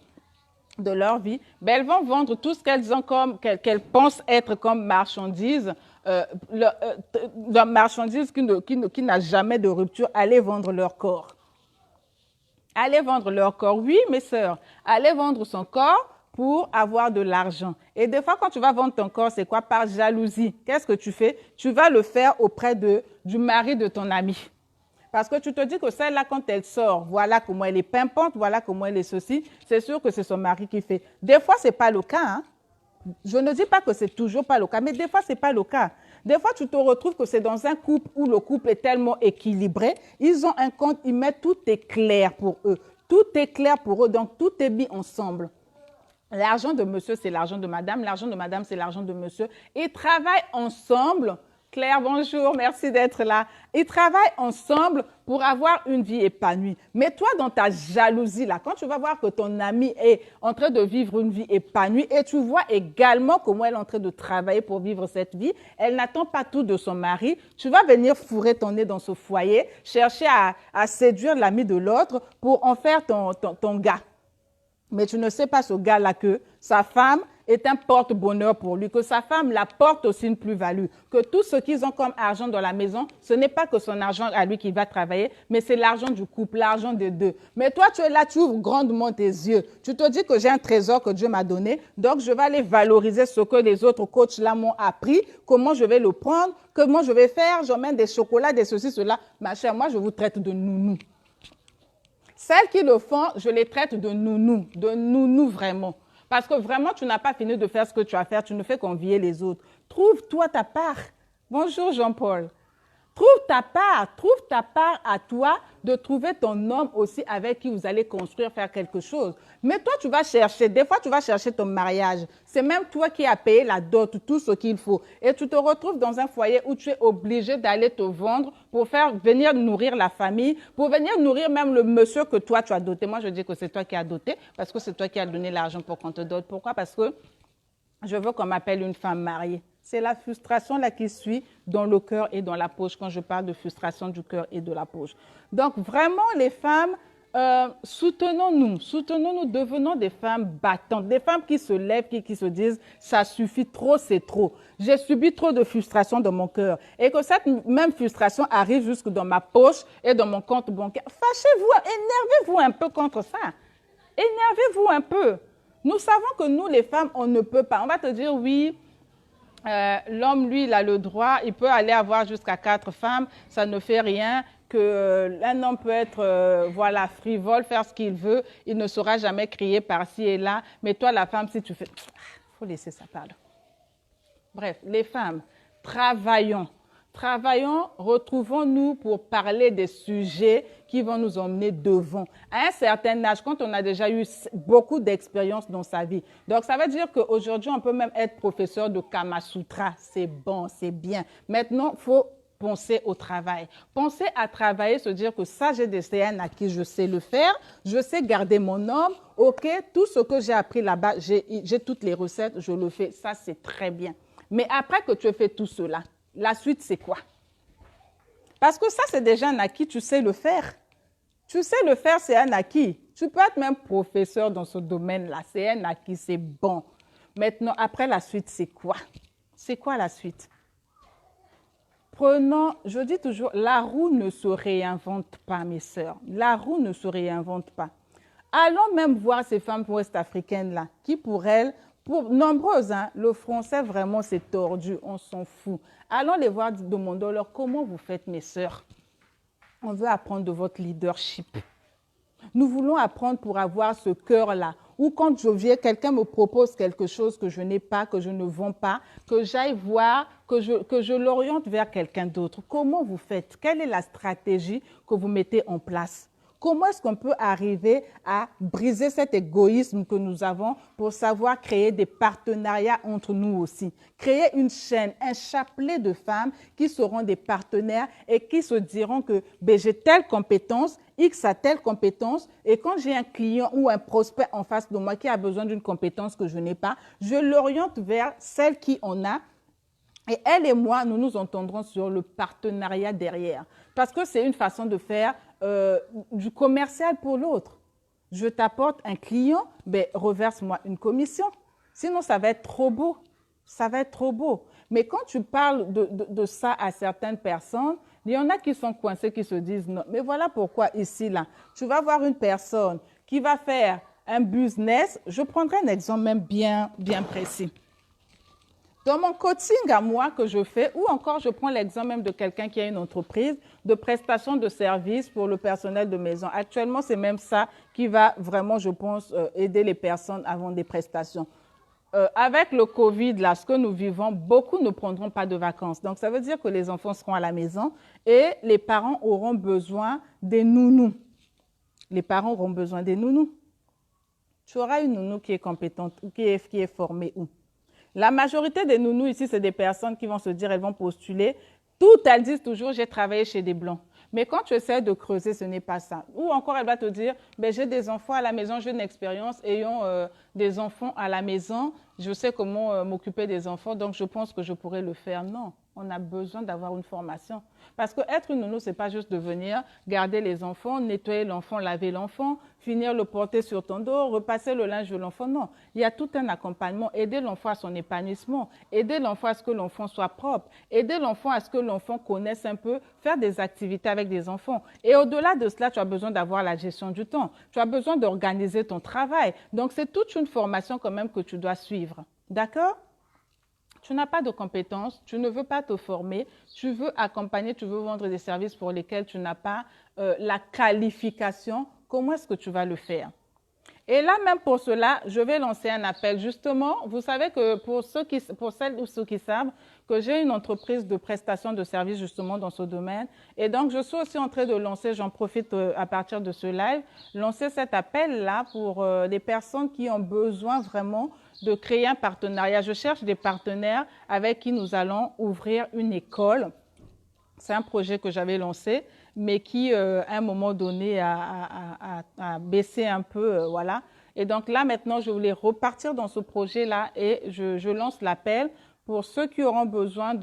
de leur vie, ben elles vont vendre tout ce qu'elles ont comme, qu'elles pensent être comme marchandises, leur marchandise qui n'a jamais de rupture, aller vendre leur corps. Allez vendre leur corps, oui mes sœurs, allez vendre son corps pour avoir de l'argent. Et des fois, quand tu vas vendre ton corps, c'est quoi? Par jalousie. Qu'est-ce que tu fais? Tu vas le faire auprès du mari de ton ami. Parce que tu te dis que celle-là, quand elle sort, voilà comment elle est pimpante, voilà comment elle est ceci, c'est sûr que c'est son mari qui fait. Des fois, ce n'est pas le cas. Hein? Je ne dis pas que c'est toujours pas le cas, mais des fois, ce n'est pas le cas. Des fois, tu te retrouves que c'est dans un couple où le couple est tellement équilibré, ils ont un compte, ils mettent tout est clair pour eux. Tout est clair pour eux, donc tout est mis ensemble. L'argent de monsieur, c'est l'argent de madame. L'argent de madame, c'est l'argent de monsieur. Ils travaillent ensemble. Claire, bonjour, merci d'être là. Ils travaillent ensemble pour avoir une vie épanouie. Mais toi, dans ta jalousie, là, quand tu vas voir que ton ami est en train de vivre une vie épanouie et tu vois également comment elle est en train de travailler pour vivre cette vie, elle n'attend pas tout de son mari, tu vas venir fourrer ton nez dans ce foyer, chercher à séduire l'ami de l'autre pour en faire ton gars. Mais tu ne sais pas ce gars-là que sa femme est un porte-bonheur pour lui, que sa femme l'apporte aussi une plus-value, que tout ce qu'ils ont comme argent dans la maison, ce n'est pas que son argent à lui qui va travailler, mais c'est l'argent du couple, l'argent des deux. Mais toi, tu es là, tu ouvres grandement tes yeux. Tu te dis que j'ai un trésor que Dieu m'a donné, donc je vais aller valoriser ce que les autres coachs là m'ont appris, comment je vais le prendre, comment je vais faire, j'emmène des chocolats, des ceci, cela. Ma chère, moi, je vous traite de nounou. Celles qui le font, je les traite de nounou vraiment. Parce que vraiment, tu n'as pas fini de faire ce que tu as à faire, tu ne fais qu'envier les autres. Trouve-toi ta part. Bonjour Jean-Paul. Trouve ta part à toi de trouver ton homme aussi avec qui vous allez construire, faire quelque chose. Mais toi, tu vas chercher, des fois, tu vas chercher ton mariage. C'est même toi qui as payé la dot, tout ce qu'il faut. Et tu te retrouves dans un foyer où tu es obligé d'aller te vendre pour faire venir nourrir la famille, pour venir nourrir même le monsieur que toi, tu as doté. Moi, je dis que c'est toi qui as doté parce que c'est toi qui as donné l'argent pour qu'on te dote. Pourquoi? Parce que je veux qu'on m'appelle une femme mariée. C'est la frustration là qui suit dans le cœur et dans la poche quand je parle de frustration du cœur et de la poche. Donc vraiment les femmes, soutenons-nous, devenons des femmes battantes, des femmes qui se lèvent, qui se disent ça suffit trop, c'est trop. J'ai subi trop de frustration dans mon cœur et que cette même frustration arrive jusque dans ma poche et dans mon compte bancaire. Fâchez-vous, énervez-vous un peu contre ça. Énervez-vous un peu. Nous savons que nous les femmes, on ne peut pas. On va te dire oui. L'homme, lui, il a le droit, il peut aller avoir jusqu'à 4 femmes, ça ne fait rien, qu'un homme peut être voilà, frivole, faire ce qu'il veut, il ne saura jamais crier par-ci et là, mais toi, la femme, si tu fais... Il faut laisser ça, pardon. Bref, les femmes, travaillons, retrouvons-nous pour parler des sujets qui vont nous emmener devant. À un certain âge, quand on a déjà eu beaucoup d'expérience dans sa vie. Donc, ça veut dire qu'aujourd'hui, on peut même être professeur de Kama Sutra. C'est bon, c'est bien. Maintenant, il faut penser au travail. Penser à travailler, se dire que ça, j'ai des CN à qui je sais le faire, je sais garder mon homme, ok, tout ce que j'ai appris là-bas, j'ai toutes les recettes, je le fais. Ça, c'est très bien. Mais après que tu aies fait tout cela, la suite, c'est quoi? Parce que ça, c'est déjà un acquis, tu sais le faire. Tu sais le faire, c'est un acquis. Tu peux être même professeur dans ce domaine-là, c'est un acquis, c'est bon. Maintenant, après la suite, c'est quoi? C'est quoi la suite? Prenons, je dis toujours, la roue ne se réinvente pas, mes sœurs. La roue ne se réinvente pas. Allons même voir ces femmes ouest-africaines-là, qui pour elles, pour nombreuses, hein, le français vraiment c'est tordu, on s'en fout. Allons les voir, demandons-leur comment vous faites, mes sœurs. On veut apprendre de votre leadership. Nous voulons apprendre pour avoir ce cœur-là, où quand je viens, quelqu'un me propose quelque chose que je n'ai pas, que je ne vends pas, que j'aille voir, que je l'oriente vers quelqu'un d'autre. Comment vous faites? Quelle est la stratégie que vous mettez en place? Comment est-ce qu'on peut arriver à briser cet égoïsme que nous avons pour savoir créer des partenariats entre nous aussi? Créer une chaîne, un chapelet de femmes qui seront des partenaires et qui se diront que ben, j'ai telle compétence, X a telle compétence, et quand j'ai un client ou un prospect en face de moi qui a besoin d'une compétence que je n'ai pas, je l'oriente vers celle qui en a. Et elle et moi, nous nous entendrons sur le partenariat derrière. Parce que c'est une façon de faire du commercial pour l'autre. Je t'apporte un client, ben, reverse-moi une commission. Sinon, ça va être trop beau. Ça va être trop beau. Mais quand tu parles de ça à certaines personnes, il y en a qui sont coincés, qui se disent non. Mais voilà pourquoi ici, là, tu vas voir une personne qui va faire un business. Je prendrai un exemple même bien précis. Dans mon coaching à moi que je fais, ou encore je prends l'exemple même de quelqu'un qui a une entreprise de prestation de services pour le personnel de maison. Actuellement, c'est même ça qui va vraiment, je pense, aider les personnes à vendre des prestations. Avec le Covid, là, ce que nous vivons, beaucoup ne prendront pas de vacances. Donc, ça veut dire que les enfants seront à la maison et les parents auront besoin des nounous. Les parents auront besoin des nounous. Tu auras une nounou qui est compétente, qui est formée où? La majorité des nounous ici, c'est des personnes qui vont se dire, elles vont postuler. Toutes, elles disent toujours, j'ai travaillé chez des blancs. Mais quand tu essaies de creuser, ce n'est pas ça. Ou encore, elle va te dire, ben, j'ai des enfants à la maison, j'ai une expérience ayant des enfants à la maison. Je sais comment m'occuper des enfants, donc je pense que je pourrais le faire. Non, on a besoin d'avoir une formation. Parce qu'être une nounou, ce n'est pas juste de venir garder les enfants, nettoyer l'enfant, laver l'enfant, finir le porter sur ton dos, repasser le linge de l'enfant. Non, il y a tout un accompagnement. Aider l'enfant à son épanouissement, aider l'enfant à ce que l'enfant soit propre, aider l'enfant à ce que l'enfant connaisse un peu, faire des activités avec des enfants. Et au-delà de cela, tu as besoin d'avoir la gestion du temps. Tu as besoin d'organiser ton travail. Donc, c'est toute une formation quand même que tu dois suivre. D'accord? Tu n'as pas de compétences, tu ne veux pas te former, tu veux accompagner, tu veux vendre des services pour lesquels tu n'as pas la qualification. Comment est-ce que tu vas le faire? Et là, même pour cela, je vais lancer un appel. Justement, vous savez que pour celles ou ceux qui savent que j'ai une entreprise de prestation de services justement dans ce domaine. Et donc, je suis aussi en train de lancer, j'en profite à partir de ce live, lancer cet appel-là pour les personnes qui ont besoin vraiment de créer un partenariat. Je cherche des partenaires avec qui nous allons ouvrir une école. C'est un projet que j'avais lancé, mais qui, à un moment donné, a baissé un peu, voilà. Et donc là, maintenant, je voulais repartir dans ce projet-là et je lance l'appel pour ceux qui auront besoin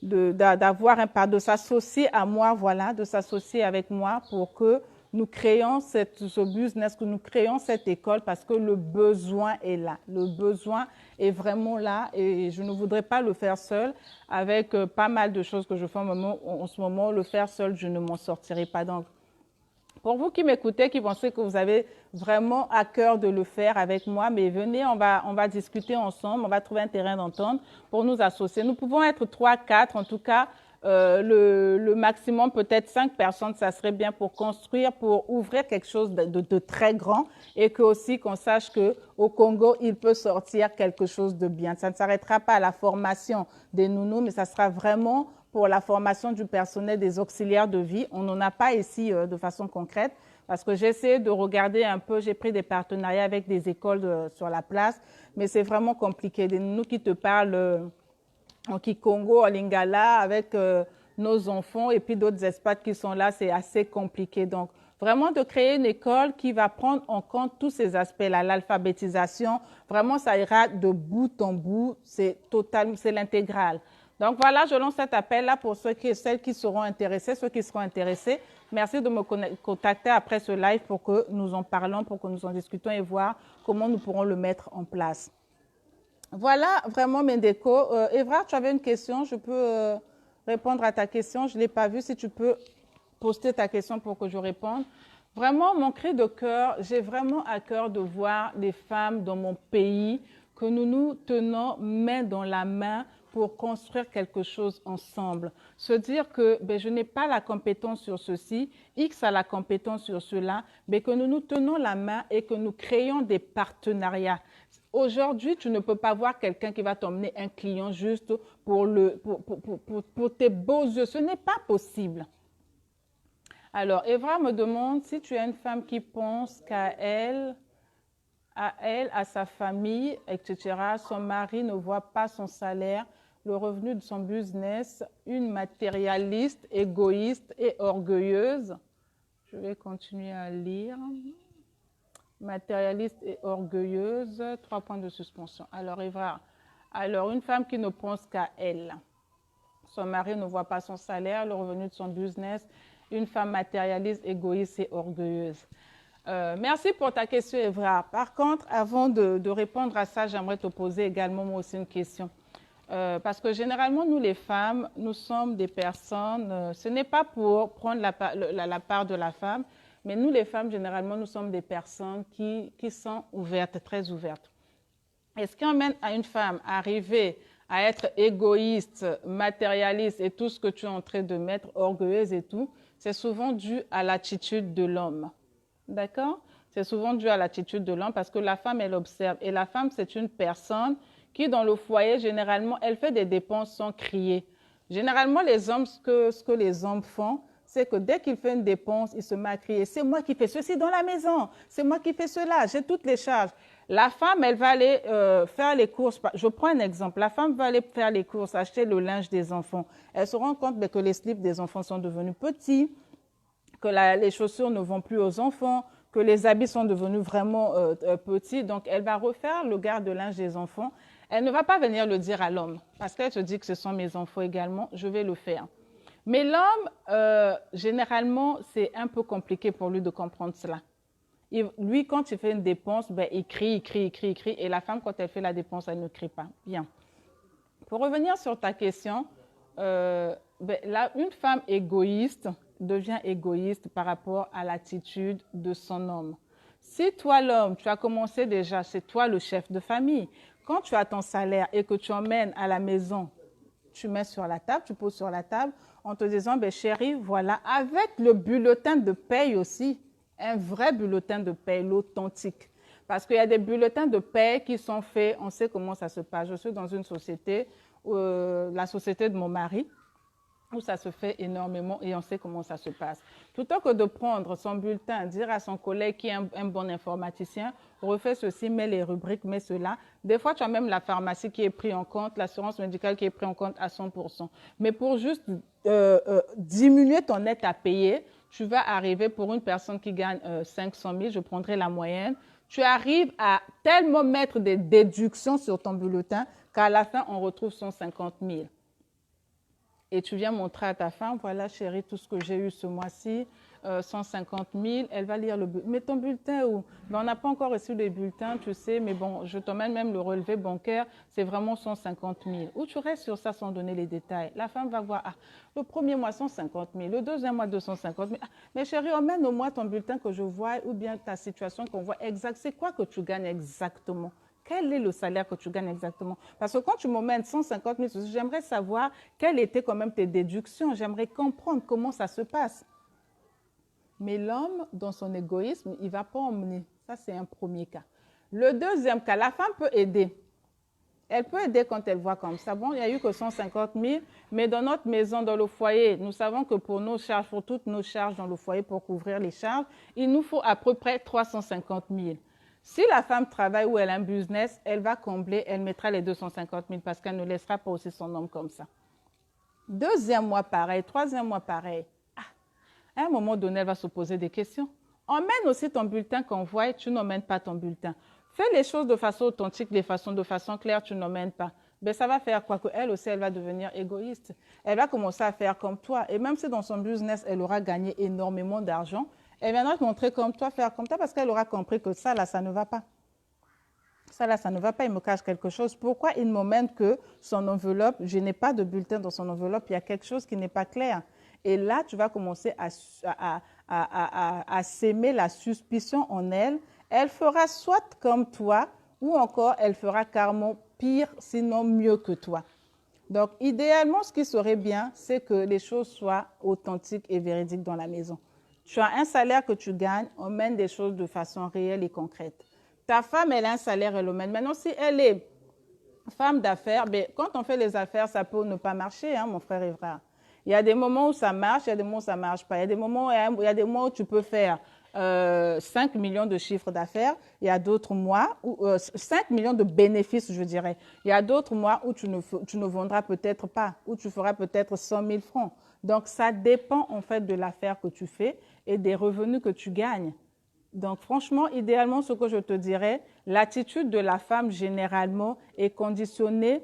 d'avoir un pas, de s'associer à moi, voilà, de s'associer avec moi pour que nous créons ce business, que nous créons cette école parce que le besoin est là. Le besoin est vraiment là et je ne voudrais pas le faire seul avec pas mal de choses que je fais en ce moment. Le faire seul, je ne m'en sortirai pas. Donc, pour vous qui m'écoutez, qui pensez que vous avez vraiment à cœur de le faire avec moi, mais venez, on va discuter ensemble, on va trouver un terrain d'entente pour nous associer. Nous pouvons être 3, 4, en tout cas, le maximum, peut-être 5 personnes, ça serait bien pour construire, pour ouvrir quelque chose de très grand et que aussi qu'on sache qu'au Congo, il peut sortir quelque chose de bien. Ça ne s'arrêtera pas à la formation des nounous, mais ça sera vraiment pour la formation du personnel des auxiliaires de vie. On n'en a pas ici de façon concrète parce que j'ai essayé de regarder un peu, j'ai pris des partenariats avec des écoles sur la place, mais c'est vraiment compliqué. Des nounous qui te parlent en Kikongo, en Lingala, avec nos enfants et puis d'autres expats qui sont là, c'est assez compliqué. Donc, vraiment de créer une école qui va prendre en compte tous ces aspects-là, l'alphabétisation, vraiment ça ira de bout en bout, c'est total, c'est l'intégral. Donc voilà, je lance cet appel-là pour celles qui seront intéressées, ceux qui seront intéressés. Merci de me contacter après ce live pour que nous en parlons, pour que nous en discutons et voir comment nous pourrons le mettre en place. Voilà vraiment Mendeko. Evra, tu avais une question, je peux répondre à ta question. Je ne l'ai pas vue, si tu peux poster ta question pour que je réponde. Vraiment, mon cri de cœur, j'ai vraiment à cœur de voir les femmes dans mon pays, que nous nous tenons main dans la main pour construire quelque chose ensemble. Se dire que ben, je n'ai pas la compétence sur ceci, X a la compétence sur cela, mais que nous nous tenons la main et que nous créons des partenariats. Aujourd'hui, tu ne peux pas voir quelqu'un qui va t'emmener un client juste pour tes beaux yeux. Ce n'est pas possible. Alors, Evra me demande si tu es une femme qui pense à sa famille, etc. Son mari ne voit pas son salaire, le revenu de son business, une matérialiste, égoïste et orgueilleuse. Je vais continuer à lire. Matérialiste et orgueilleuse, 3 points de suspension. Alors, Evra, alors une femme qui ne pense qu'à elle. Son mari ne voit pas son salaire, le revenu de son business, une femme matérialiste, égoïste et orgueilleuse. Merci pour ta question, Evra. Par contre, avant de répondre à ça, j'aimerais te poser également moi aussi une question. Parce que généralement, nous les femmes, nous sommes des personnes, ce n'est pas pour prendre la part de la femme, mais nous les femmes, généralement, nous sommes des personnes qui sont ouvertes, très ouvertes. Et ce qui emmène à une femme à arriver à être égoïste, matérialiste et tout ce que tu es en train de mettre, orgueilleuse et tout, c'est souvent dû à l'attitude de l'homme. D'accord? C'est souvent dû à l'attitude de l'homme parce que la femme, elle observe. Et la femme, c'est une personne qui, dans le foyer, généralement, elle fait des dépenses sans crier. Généralement, les hommes, ce que les hommes font, c'est que dès qu'il fait une dépense, il se met à crier. C'est moi qui fais ceci dans la maison. C'est moi qui fais cela. J'ai toutes les charges. La femme, elle va aller faire les courses. Je prends un exemple. La femme va aller faire les courses, acheter le linge des enfants. Elle se rend compte que les slips des enfants sont devenus petits, que les chaussures ne vont plus aux enfants, que les habits sont devenus vraiment petits. Donc, elle va refaire le garde-linge des enfants. Elle ne va pas venir le dire à l'homme parce qu'elle se dit que ce sont mes enfants également, je vais le faire. Mais l'homme, généralement, c'est un peu compliqué pour lui de comprendre cela. Lui, quand il fait une dépense, ben, il crie. Et la femme, quand elle fait la dépense, elle ne crie pas. Bien. Pour revenir sur ta question, une femme égoïste devient égoïste par rapport à l'attitude de son homme. Si toi, l'homme, tu as commencé déjà, c'est toi le chef de famille. Quand tu as ton salaire et que tu emmènes à la maison, tu mets sur la table, tu poses sur la table en te disant, ben, chérie, voilà, avec le bulletin de paye aussi, un vrai bulletin de paye, l'authentique. Parce qu'il y a des bulletins de paye qui sont faits, on sait comment ça se passe. Je suis dans une société, la société de mon mari, où ça se fait énormément et on sait comment ça se passe. Plutôt que de prendre son bulletin, dire à son collègue qui est un bon informaticien, refais ceci, mets les rubriques, mets cela. Des fois, tu as même la pharmacie qui est prise en compte, l'assurance médicale qui est prise en compte à 100%. Mais pour juste diminuer ton net à payer, tu vas arriver pour une personne qui gagne 500 000, je prendrai la moyenne, tu arrives à tellement mettre des déductions sur ton bulletin qu'à la fin, on retrouve 150 000. Et tu viens montrer à ta femme, voilà chérie, tout ce que j'ai eu ce mois-ci, 150 000, elle va lire le bulletin. Mais ton bulletin où? Ben, on n'a pas encore reçu les bulletins, tu sais, mais bon, je t'emmène même le relevé bancaire, c'est vraiment 150 000. Ou tu restes sur ça sans donner les détails. La femme va voir, ah, le premier mois 150 000, le deuxième mois 250 000. Ah, mais chérie, emmène au moins ton bulletin que je vois ou bien ta situation qu'on voit exact. C'est quoi que tu gagnes exactement? Quel est le salaire que tu gagnes exactement? Parce que quand tu m'emmènes 150 000, j'aimerais savoir quelles étaient quand même tes déductions. J'aimerais comprendre comment ça se passe. Mais l'homme, dans son égoïsme, il ne va pas emmener. Ça, c'est un premier cas. Le deuxième cas, la femme peut aider. Elle peut aider quand elle voit comme ça. Bon, il n'y a eu que 150 000, mais dans notre maison, dans le foyer, nous savons que pour nos charges, pour toutes nos charges dans le foyer, pour couvrir les charges, il nous faut à peu près 350 000. Si la femme travaille ou elle a un business, elle va combler, elle mettra les 250 000 parce qu'elle ne laissera pas aussi son homme comme ça. Deuxième mois, pareil. Troisième mois, pareil. Ah, à un moment donné, elle va se poser des questions. Emmène aussi ton bulletin qu'on voit et tu n'emmènes pas ton bulletin. Fais les choses de façon authentique, de façon claire, tu n'emmènes pas. Ben, ça va faire quoi? Elle aussi, elle va devenir égoïste. Elle va commencer à faire comme toi. Et même si dans son business, elle aura gagné énormément d'argent, elle viendra te montrer comme toi, faire comme toi, parce qu'elle aura compris que ça, là, ça ne va pas. Ça, là, ça ne va pas, il me cache quelque chose. Pourquoi il m'emmène que son enveloppe, je n'ai pas de bulletin dans son enveloppe, il y a quelque chose qui n'est pas clair. Et là, tu vas commencer à s'aimer la suspicion en elle. Elle fera soit comme toi, ou encore elle fera carrément pire, sinon mieux que toi. Donc, idéalement, ce qui serait bien, c'est que les choses soient authentiques et véridiques dans la maison. Tu as un salaire que tu gagnes, on mène des choses de façon réelle et concrète. Ta femme, elle a un salaire, elle le mène. Maintenant, si elle est femme d'affaires, ben, quand on fait les affaires, ça peut ne pas marcher, hein, mon frère Evra. Il y a des moments où ça marche, il y a des moments où ça ne marche pas. Il y a des moments, il y a des mois où tu peux faire 5 millions de chiffres d'affaires. Il y a d'autres mois où 5 millions de bénéfices, je dirais. Il y a d'autres mois où tu ne vendras peut-être pas, où tu feras peut-être 100 000 francs. Donc, ça dépend en fait de l'affaire que tu fais et des revenus que tu gagnes. Donc, franchement, idéalement, ce que je te dirais, l'attitude de la femme, généralement, est conditionnée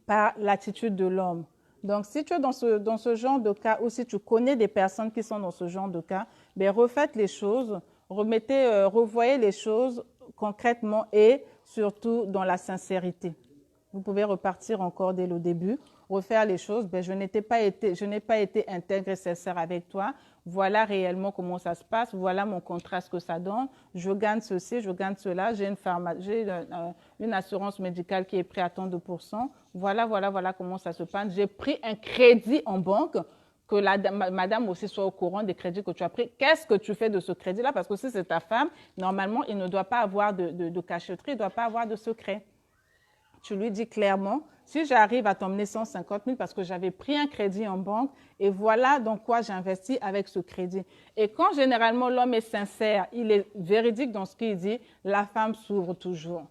par l'attitude de l'homme. Donc, si tu es dans ce genre de cas, ou si tu connais des personnes qui sont dans ce genre de cas, bien, refaites les choses, revoyez les choses concrètement et surtout dans la sincérité. Vous pouvez repartir encore dès le début, refaire les choses. Ben, je n'ai pas été intègre et sincère avec toi. Voilà réellement comment ça se passe. Voilà mon contrat, ce que ça donne. Je gagne ceci, je gagne cela. J'ai une assurance médicale qui est prête à tant de pourcents. Voilà comment ça se passe. J'ai pris un crédit en banque. Que madame aussi soit au courant des crédits que tu as pris. Qu'est-ce que tu fais de ce crédit-là? Parce que si c'est ta femme, normalement, il ne doit pas avoir de cachotterie, il ne doit pas avoir de secret. Tu lui dis clairement, si j'arrive à t'emmener 150 000 parce que j'avais pris un crédit en banque et voilà dans quoi j'investis avec ce crédit. Et quand généralement l'homme est sincère, il est véridique dans ce qu'il dit, la femme s'ouvre toujours.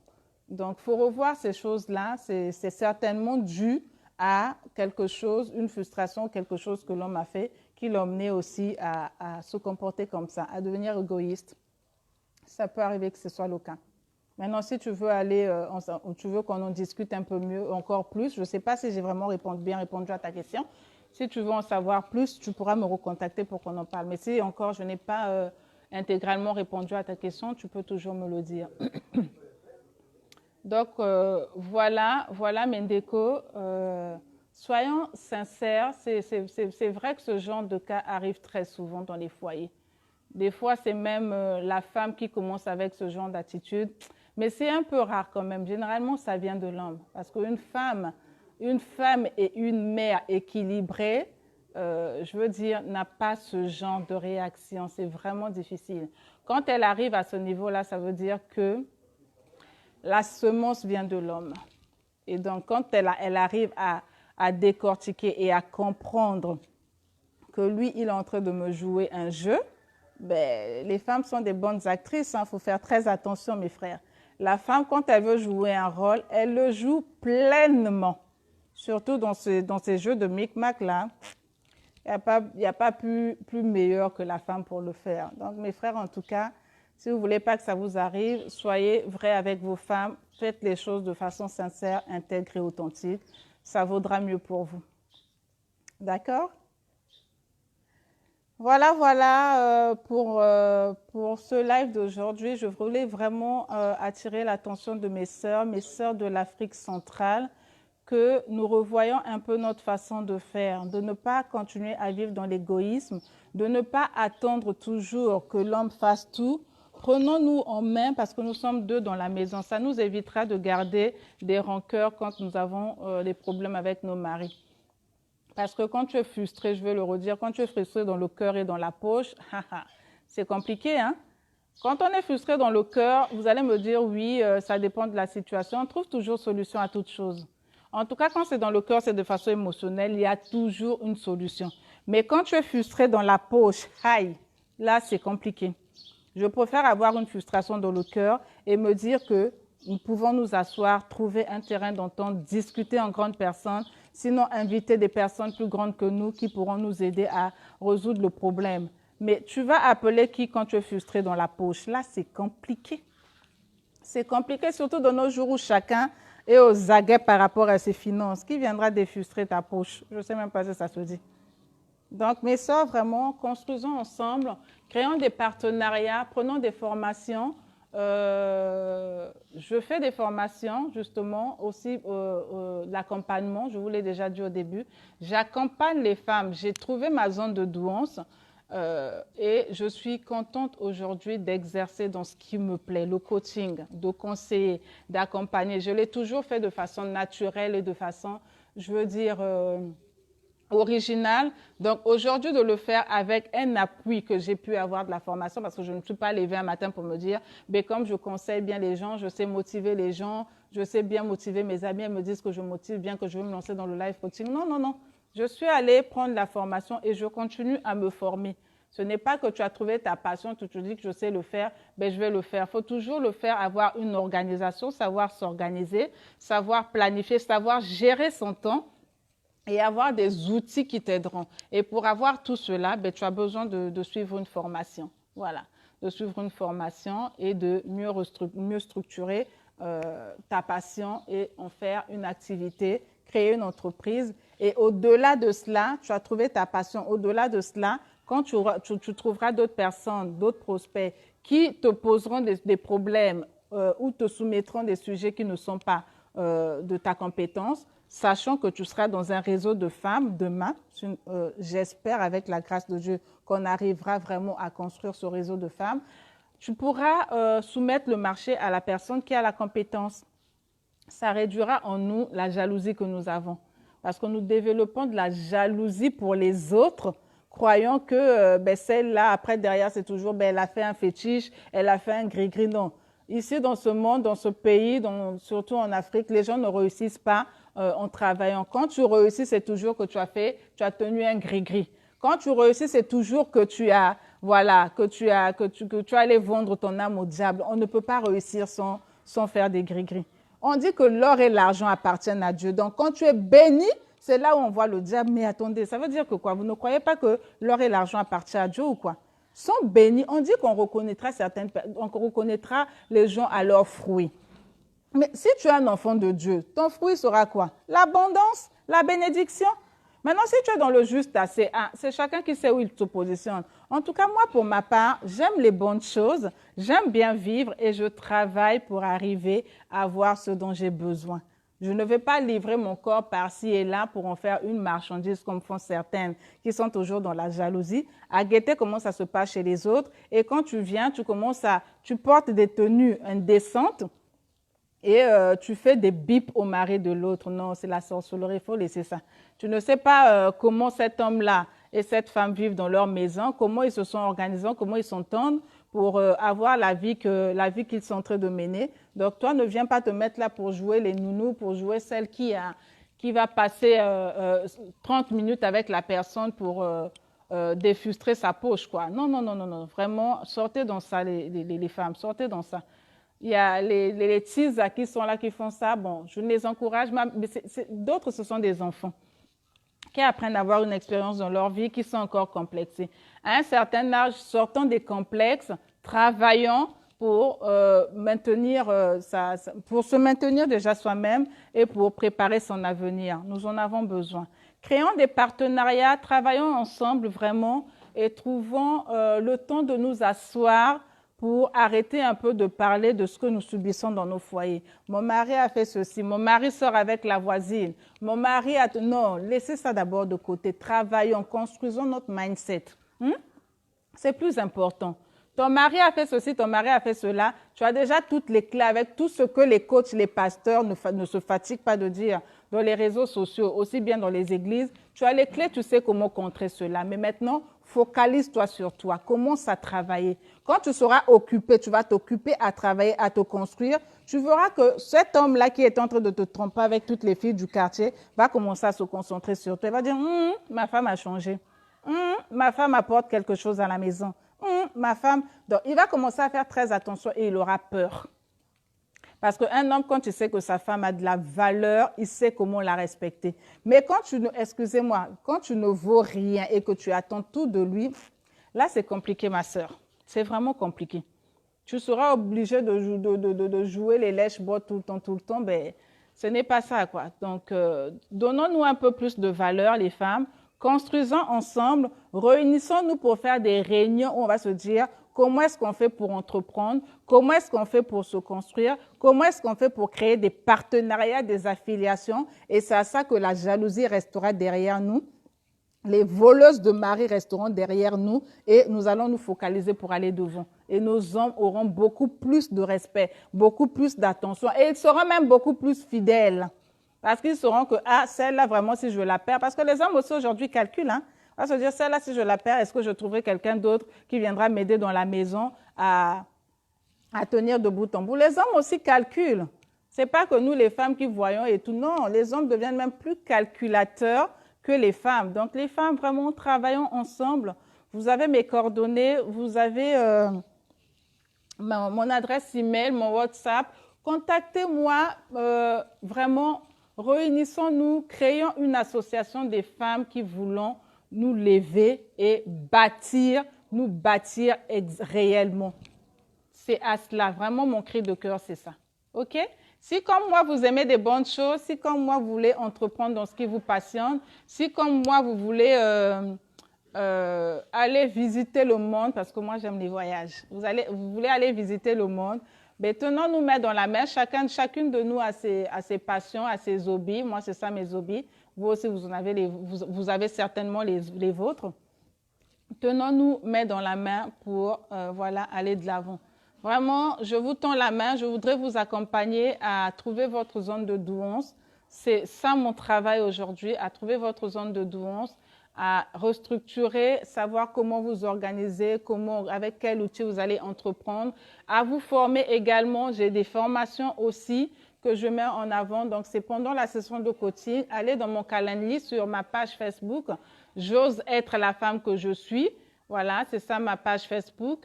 Donc, il faut revoir ces choses-là. C'est certainement dû à quelque chose, une frustration, quelque chose que l'homme a fait, qui l'a amené aussi à se comporter comme ça, à devenir égoïste. Ça peut arriver que ce soit le cas. Maintenant, si tu veux tu veux qu'on en discute un peu mieux, encore plus, je ne sais pas si j'ai vraiment bien répondu à ta question. Si tu veux en savoir plus, tu pourras me recontacter pour qu'on en parle. Mais si encore je n'ai pas intégralement répondu à ta question, tu peux toujours me le dire. Donc, voilà Mendeko. Soyons sincères, c'est vrai que ce genre de cas arrive très souvent dans les foyers. Des fois, c'est même la femme qui commence avec ce genre d'attitude. Mais c'est un peu rare quand même. Généralement, ça vient de l'homme. Parce qu'une femme et une mère équilibrée, je veux dire, n'a pas ce genre de réaction. C'est vraiment difficile. Quand elle arrive à ce niveau-là, ça veut dire que la semence vient de l'homme. Et donc, quand elle arrive à décortiquer et à comprendre que lui, il est en train de me jouer un jeu, ben, les femmes sont des bonnes actrices. Il faut faire très attention, mes frères. La femme, quand elle veut jouer un rôle, elle le joue pleinement. Surtout dans ces jeux de micmac-là. Il n'y a pas plus meilleur que la femme pour le faire. Donc, mes frères, en tout cas, si vous ne voulez pas que ça vous arrive, soyez vrais avec vos femmes. Faites les choses de façon sincère, intègre et authentique. Ça vaudra mieux pour vous. D'accord ? Voilà pour ce live d'aujourd'hui. Je voulais vraiment attirer l'attention de mes sœurs de l'Afrique centrale, que nous revoyons un peu notre façon de faire, de ne pas continuer à vivre dans l'égoïsme, de ne pas attendre toujours que l'homme fasse tout. Prenons-nous en main parce que nous sommes deux dans la maison. Ça nous évitera de garder des rancœurs quand nous avons des problèmes avec nos maris. Parce que quand tu es frustré, je vais le redire, quand tu es frustré dans le cœur et dans la poche, c'est compliqué, hein? Quand on est frustré dans le cœur, vous allez me dire, oui, ça dépend de la situation. On trouve toujours solution à toute chose. En tout cas, quand c'est dans le cœur, c'est de façon émotionnelle, il y a toujours une solution. Mais quand tu es frustré dans la poche, là, c'est compliqué. Je préfère avoir une frustration dans le cœur et me dire que nous pouvons nous asseoir, trouver un terrain d'entente, discuter en grande personne, sinon inviter des personnes plus grandes que nous qui pourront nous aider à résoudre le problème. Mais tu vas appeler qui quand tu es frustré dans la poche? Là, c'est compliqué. C'est compliqué, surtout dans nos jours où chacun est aux aguets par rapport à ses finances. Qui viendra défrustrer ta poche? Je ne sais même pas si ça se dit. Donc, mes sœurs, vraiment, construisons ensemble, créons des partenariats, prenons des formations. Je fais des formations, justement, aussi l'accompagnement, je vous l'ai déjà dit au début. J'accompagne les femmes. J'ai trouvé ma zone de douance et je suis contente aujourd'hui d'exercer dans ce qui me plaît, le coaching, de conseiller, d'accompagner. Je l'ai toujours fait de façon naturelle et de façon, je veux dire, original. Donc aujourd'hui de le faire avec un appui que j'ai pu avoir de la formation parce que je ne suis pas levée un matin pour me dire mais comme je conseille bien les gens, je sais motiver les gens, je sais bien motiver mes amis, elles me disent que je motive bien, que je veux me lancer dans le live coaching. Non. Je suis allée prendre la formation et je continue à me former. Ce n'est pas que tu as trouvé ta passion, tu te dis que je sais le faire, ben je vais le faire. Il faut toujours le faire, avoir une organisation, savoir s'organiser, savoir planifier, savoir gérer son temps et avoir des outils qui t'aideront. Et pour avoir tout cela, ben, tu as besoin de suivre une formation. Voilà, de suivre une formation et de mieux structurer ta passion et en faire une activité, créer une entreprise. Et au-delà de cela, tu as trouvé ta passion. Au-delà de cela, quand tu trouveras d'autres personnes, d'autres prospects qui te poseront des problèmes ou te soumettront des sujets qui ne sont pas de ta compétence, sachant que tu seras dans un réseau de femmes demain, j'espère avec la grâce de Dieu qu'on arrivera vraiment à construire ce réseau de femmes, tu pourras soumettre le marché à la personne qui a la compétence. Ça réduira en nous la jalousie que nous avons. Parce que nous développons de la jalousie pour les autres, croyant que ben, celle-là, après, derrière, c'est toujours, ben, elle a fait un fétiche, elle a fait un gris-gris. Non. Ici, dans ce monde, dans ce pays, surtout en Afrique, les gens ne réussissent pas en travaillant. Quand tu réussis, c'est toujours que tu as tenu un gris-gris. Quand tu réussis, c'est toujours que tu as, voilà, que tu as allé vendre ton âme au diable. On ne peut pas réussir sans faire des gris-gris. On dit que l'or et l'argent appartiennent à Dieu. Donc, quand tu es béni, c'est là où on voit le diable. Mais attendez, ça veut dire que quoi? Vous ne croyez pas que l'or et l'argent appartiennent à Dieu ou quoi? Sont bénis. On dit qu'on reconnaîtra on reconnaîtra les gens à leurs fruits. Mais si tu es un enfant de Dieu, ton fruit sera quoi? L'abondance, la bénédiction. Maintenant, si tu es dans le juste assez, c'est chacun qui sait où il se positionne. En tout cas, moi, pour ma part, j'aime les bonnes choses, j'aime bien vivre et je travaille pour arriver à avoir ce dont j'ai besoin. Je ne vais pas livrer mon corps par-ci et là pour en faire une marchandise comme font certaines qui sont toujours dans la jalousie, à guetter comment ça se passe chez les autres. Et quand tu viens, tu portes des tenues indécentes et tu fais des bips au mari de l'autre. Non, c'est la sorcellerie, il faut laisser ça. Tu ne sais pas comment cet homme-là et cette femme vivent dans leur maison, comment ils se sont organisés, comment ils s'entendent pour avoir la vie qu'ils sont en train de mener. Donc, toi, ne viens pas te mettre là pour jouer les nounous, pour jouer celle qui va passer 30 minutes avec la personne pour défustrer sa poche, quoi. Non, non, non, non, non. Vraiment, sortez dans ça, les femmes, sortez dans ça. Il y a les teasers qui sont là, qui font ça. Bon, je ne les encourage, mais d'autres, ce sont des enfants qui apprennent à avoir une expérience dans leur vie, qui sont encore complexés. À un certain âge, sortons des complexes, travaillons pour, pour se maintenir déjà soi-même et pour préparer son avenir. Nous en avons besoin. Créons des partenariats, travaillons ensemble vraiment et trouvons le temps de nous asseoir pour arrêter un peu de parler de ce que nous subissons dans nos foyers. Mon mari a fait ceci, mon mari sort avec la voisine, mon mari a... Non, laissez ça d'abord de côté. Travaillons, construisons notre mindset. C'est plus important. Ton mari a fait ceci, ton mari a fait cela. Tu as déjà toutes les clés avec tout ce que les coachs, les pasteurs ne se fatiguent pas de dire dans les réseaux sociaux, aussi bien dans les églises. Tu as les clés, tu sais comment contrer cela. Mais maintenant, focalise-toi sur toi. Commence à travailler. Quand tu seras occupé, tu vas t'occuper à travailler, à te construire. Tu verras que cet homme-là qui est en train de te tromper avec toutes les filles du quartier va commencer à se concentrer sur toi. Il va dire, ma femme a changé. Ma femme apporte quelque chose à la maison. Ma femme... Donc, il va commencer à faire très attention et il aura peur. Parce qu'un homme, quand il sait que sa femme a de la valeur, il sait comment la respecter. Mais quand quand tu ne vaux rien et que tu attends tout de lui, là, c'est compliqué, ma sœur. C'est vraiment compliqué. Tu seras obligé de jouer les lèches-bottes tout le temps. Ben, ce n'est pas ça, quoi. Donc, donnons-nous un peu plus de valeur, les femmes. Construisons ensemble, réunissons-nous pour faire des réunions où on va se dire comment est-ce qu'on fait pour entreprendre, comment est-ce qu'on fait pour se construire, comment est-ce qu'on fait pour créer des partenariats, des affiliations. Et c'est à ça que la jalousie restera derrière nous. Les voleuses de mari resteront derrière nous et nous allons nous focaliser pour aller devant. Et nos hommes auront beaucoup plus de respect, beaucoup plus d'attention et ils seront même beaucoup plus fidèles. Parce qu'ils sauront que, celle-là, vraiment, si je la perds, parce que les hommes aussi aujourd'hui calculent, on va se dire, celle-là, si je la perds, est-ce que je trouverai quelqu'un d'autre qui viendra m'aider dans la maison à tenir de bout en bout? Les hommes aussi calculent. Ce n'est pas que nous, les femmes, qui voyons et tout. Non, les hommes deviennent même plus calculateurs que les femmes. Donc, les femmes, vraiment, travaillons ensemble. Vous avez mes coordonnées, vous avez mon adresse email, mon WhatsApp. Contactez-moi, vraiment, réunissons-nous, créons une association des femmes qui voulons nous lever et nous bâtir réellement. C'est à cela, vraiment mon cri de cœur, c'est ça. OK? Si comme moi, vous aimez des bonnes choses, si comme moi, vous voulez entreprendre dans ce qui vous passionne, si comme moi, vous voulez aller visiter le monde, parce que moi, j'aime les voyages. Vous voulez aller visiter le monde, mais tenons-nous main dans la main. Chacune de nous a ses passions, a ses hobbies. Moi, c'est ça mes hobbies. Vous aussi, vous avez certainement les vôtres. Tenons-nous main dans la main pour voilà, aller de l'avant. Vraiment, je vous tends la main. Je voudrais vous accompagner à trouver votre zone de douance. C'est ça mon travail aujourd'hui, à trouver votre zone de douance, à restructurer, savoir comment vous organiser, avec quel outil vous allez entreprendre, à vous former également. J'ai des formations aussi que je mets en avant. Donc, c'est pendant la session de coaching. Allez dans mon calendrier sur ma page Facebook. J'ose être la femme que je suis. Voilà, c'est ça ma page Facebook.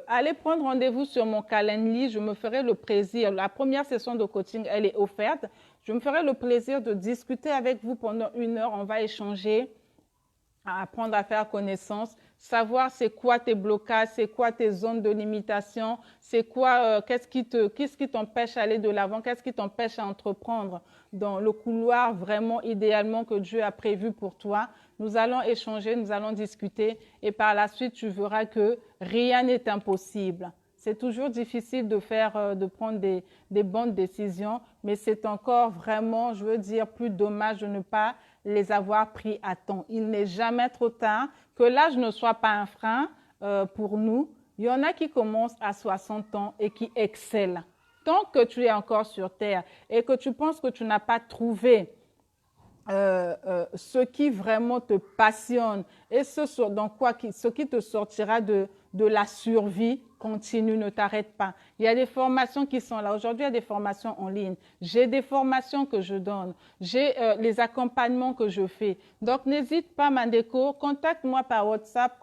Allez prendre rendez-vous sur mon calendrier. Je me ferai le plaisir. La première session de coaching, elle est offerte. Je me ferai le plaisir de discuter avec vous pendant 1 heure. On va échanger, apprendre à faire connaissance, savoir c'est quoi tes blocages, c'est quoi tes zones de limitation, c'est quoi, qu'est-ce qui t'empêche d'aller de l'avant, qu'est-ce qui t'empêche à entreprendre dans le couloir vraiment idéalement que Dieu a prévu pour toi. Nous allons échanger, nous allons discuter et par la suite, tu verras que rien n'est impossible. C'est toujours difficile de prendre des bonnes décisions, mais c'est encore vraiment, je veux dire, plus dommage de ne pas les avoir pris à temps. Il n'est jamais trop tard, que l'âge ne soit pas un frein pour nous. Il y en a qui commencent à 60 ans et qui excellent. Tant que tu es encore sur Terre et que tu penses que tu n'as pas trouvé ce qui vraiment te passionne et ce qui te sortira de la survie, continue, ne t'arrête pas. Il y a des formations qui sont là. Aujourd'hui, il y a des formations en ligne. J'ai des formations que je donne. J'ai les accompagnements que je fais. Donc, n'hésite pas, Mandeko, contacte-moi par WhatsApp,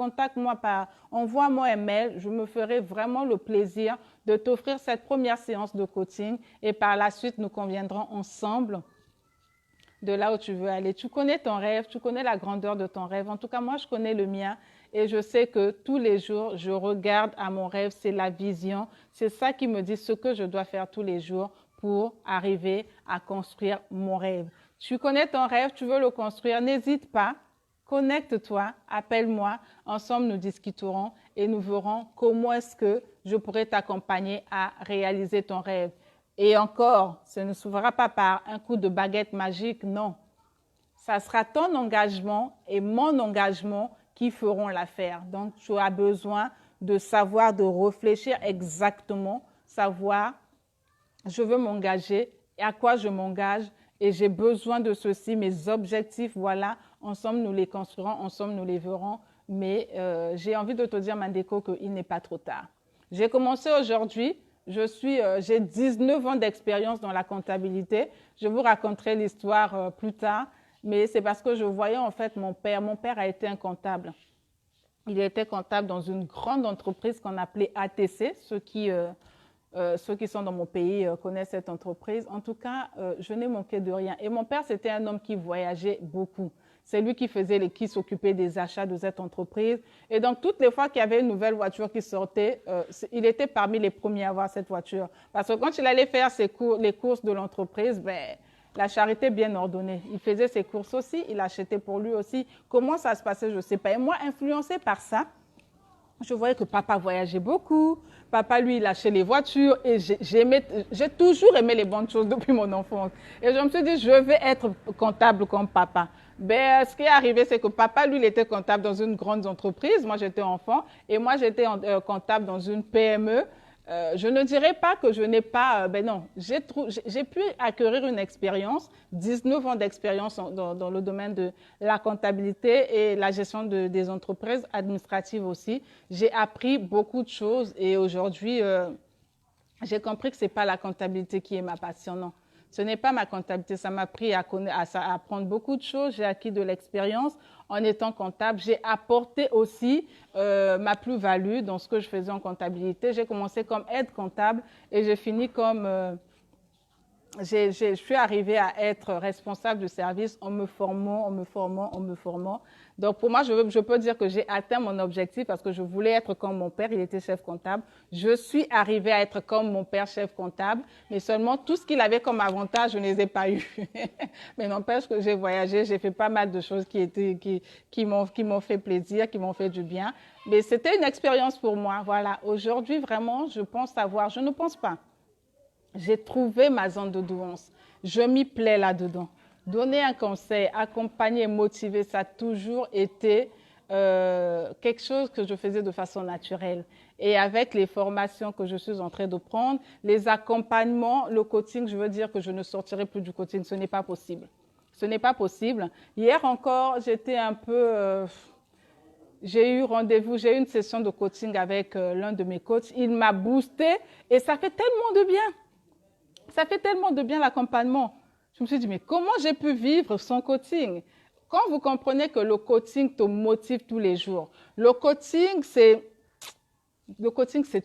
envoie-moi un mail. Je me ferai vraiment le plaisir de t'offrir cette première séance de coaching et par la suite, nous conviendrons ensemble de là où tu veux aller. Tu connais ton rêve, tu connais la grandeur de ton rêve. En tout cas, moi, je connais le mien et je sais que tous les jours, je regarde à mon rêve, c'est la vision. C'est ça qui me dit ce que je dois faire tous les jours pour arriver à construire mon rêve. Tu connais ton rêve, tu veux le construire, n'hésite pas, connecte-toi, appelle-moi. Ensemble, nous discuterons et nous verrons comment est-ce que je pourrais t'accompagner à réaliser ton rêve. Et encore, ce ne se fera pas par un coup de baguette magique, non. Ça sera ton engagement et mon engagement qui feront l'affaire. Donc, tu as besoin de savoir, de réfléchir exactement, savoir, je veux m'engager et à quoi je m'engage et j'ai besoin de ceci, mes objectifs, voilà, ensemble nous les construirons, ensemble nous les verrons. Mais j'ai envie de te dire, Mandeko, qu'il n'est pas trop tard. J'ai commencé aujourd'hui. J'ai 19 ans d'expérience dans la comptabilité. Je vous raconterai l'histoire plus tard, mais c'est parce que je voyais en fait mon père. Mon père a été un comptable. Il était comptable dans une grande entreprise qu'on appelait ATC. Ceux qui sont dans mon pays connaissent cette entreprise. En tout cas, je n'ai manqué de rien. Et mon père, c'était un homme qui voyageait beaucoup. C'est lui qui s'occupait des achats de cette entreprise. Et donc, toutes les fois qu'il y avait une nouvelle voiture qui sortait, il était parmi les premiers à avoir cette voiture. Parce que quand il allait faire les courses de l'entreprise, la charité bien ordonnée. Il faisait ses courses aussi, il achetait pour lui aussi. Comment ça se passait, je ne sais pas. Et moi, influencée par ça, je voyais que papa voyageait beaucoup. Papa, lui, il achetait les voitures. Et j'ai toujours aimé les bonnes choses depuis mon enfance. Et je me suis dit, je vais être comptable comme papa. Ce qui est arrivé, c'est que papa, lui, il était comptable dans une grande entreprise. Moi, j'étais enfant. Et moi, j'étais comptable dans une PME. Je ne dirais pas que je n'ai pas... non, j'ai pu acquérir une expérience, 19 ans d'expérience dans le domaine de la comptabilité et la gestion des entreprises administratives aussi. J'ai appris beaucoup de choses et aujourd'hui, j'ai compris que ce n'est pas la comptabilité qui est ma passion, non. Ce n'est pas ma comptabilité. Ça m'a pris à apprendre beaucoup de choses. J'ai acquis de l'expérience en étant comptable. J'ai apporté aussi ma plus-value dans ce que je faisais en comptabilité. J'ai commencé comme aide comptable et j'ai fini comme... je suis arrivée à être responsable du service en me formant, en me formant, en me formant. Donc, pour moi, je peux dire que j'ai atteint mon objectif parce que je voulais être comme mon père, il était chef comptable. Je suis arrivée à être comme mon père, chef comptable, mais seulement tout ce qu'il avait comme avantage, je ne les ai pas eus. Mais n'empêche que j'ai voyagé, j'ai fait pas mal de choses qui m'ont fait plaisir, qui m'ont fait du bien. Mais c'était une expérience pour moi. Voilà. Aujourd'hui, vraiment, je ne pense pas. J'ai trouvé ma zone de douance. Je m'y plais là-dedans. Donner un conseil, accompagner, motiver, ça a toujours été quelque chose que je faisais de façon naturelle. Et avec les formations que je suis en train de prendre, les accompagnements, le coaching, je veux dire que je ne sortirai plus du coaching. Ce n'est pas possible. Ce n'est pas possible. Hier encore, j'étais un peu... j'ai eu rendez-vous, j'ai eu une session de coaching avec l'un de mes coachs. Il m'a boosté et ça fait tellement de bien. Ça fait tellement de bien l'accompagnement. Je me suis dit, mais comment j'ai pu vivre son coaching? Quand vous comprenez que le coaching te motive tous les jours, le coaching, c'est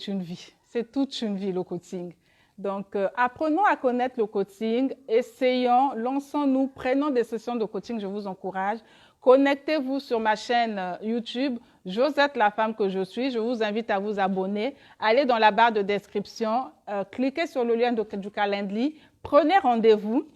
une vie. C'est toute une vie, le coaching. Donc, apprenons à connaître le coaching, essayons, lançons-nous, prenons des sessions de coaching, je vous encourage. Connectez-vous sur ma chaîne YouTube, Josette la femme que je suis. Je vous invite à vous abonner. Allez dans la barre de description, cliquez sur le lien du Calendly, prenez rendez-vous.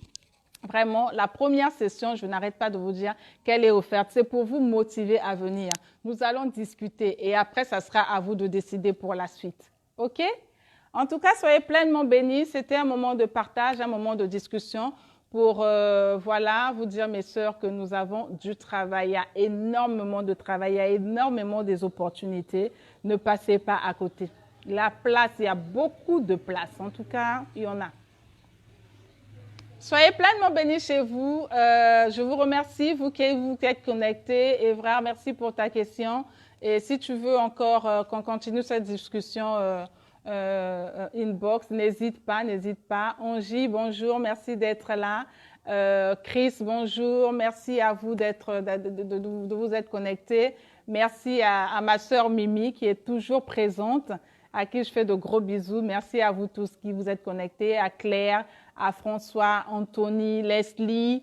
Vraiment, la première session, je n'arrête pas de vous dire qu'elle est offerte. C'est pour vous motiver à venir. Nous allons discuter et après, ça sera à vous de décider pour la suite. OK? En tout cas, soyez pleinement bénis. C'était un moment de partage, un moment de discussion pour voilà, vous dire, mes sœurs, que nous avons du travail. Il y a énormément de travail, il y a énormément des opportunités. Ne passez pas à côté. La place, il y a beaucoup de place. En tout cas, il y en a. Soyez pleinement bénis chez vous. Je vous remercie, vous qui êtes connectés. Evra, merci pour ta question. Et si tu veux encore qu'on continue cette discussion inbox, n'hésite pas. Angie, bonjour, merci d'être là. Chris, bonjour, merci à vous de vous être connectés. Merci à ma sœur Mimi qui est toujours présente, à qui je fais de gros bisous. Merci à vous tous qui vous êtes connectés, à Claire, à François, Anthony, Leslie,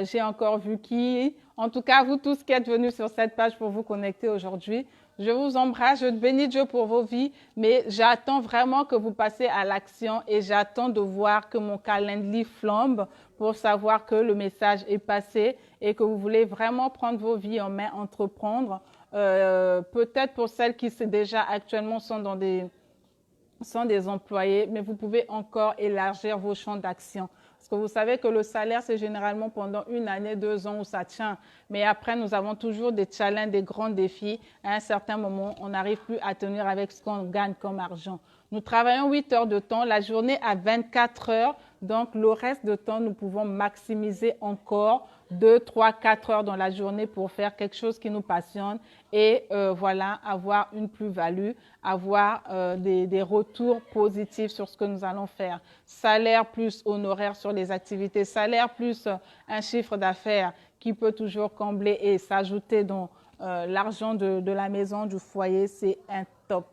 j'ai encore vu qui. En tout cas, vous tous qui êtes venus sur cette page pour vous connecter aujourd'hui, je vous embrasse, je bénis Dieu pour vos vies, mais j'attends vraiment que vous passez à l'action et j'attends de voir que mon calendrier flambe pour savoir que le message est passé et que vous voulez vraiment prendre vos vies en main, entreprendre. Peut-être pour celles qui déjà actuellement sont des employés, mais vous pouvez encore élargir vos champs d'action. Parce que vous savez que le salaire, c'est généralement pendant 1 année, 2 ans où ça tient. Mais après, nous avons toujours des challenges, des grands défis. À un certain moment, on n'arrive plus à tenir avec ce qu'on gagne comme argent. Nous travaillons 8 heures de temps, la journée à 24 heures. Donc, le reste de temps, nous pouvons maximiser encore 2, 3, 4 heures dans la journée pour faire quelque chose qui nous passionne et voilà, avoir une plus-value, avoir des retours positifs sur ce que nous allons faire. Salaire plus honoraire sur les activités, salaire plus un chiffre d'affaires qui peut toujours combler et s'ajouter dans l'argent de la maison, du foyer, c'est un top.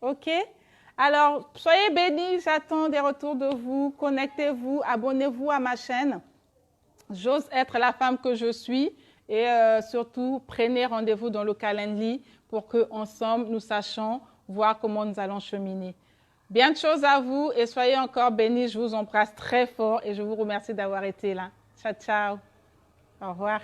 OK? Alors, soyez bénis, j'attends des retours de vous, connectez-vous, abonnez-vous à ma chaîne. J'ose être la femme que je suis et surtout, prenez rendez-vous dans le calendrier pour qu'ensemble, nous sachions voir comment nous allons cheminer. Bien de choses à vous et soyez encore bénis. Je vous embrasse très fort et je vous remercie d'avoir été là. Ciao, ciao. Au revoir.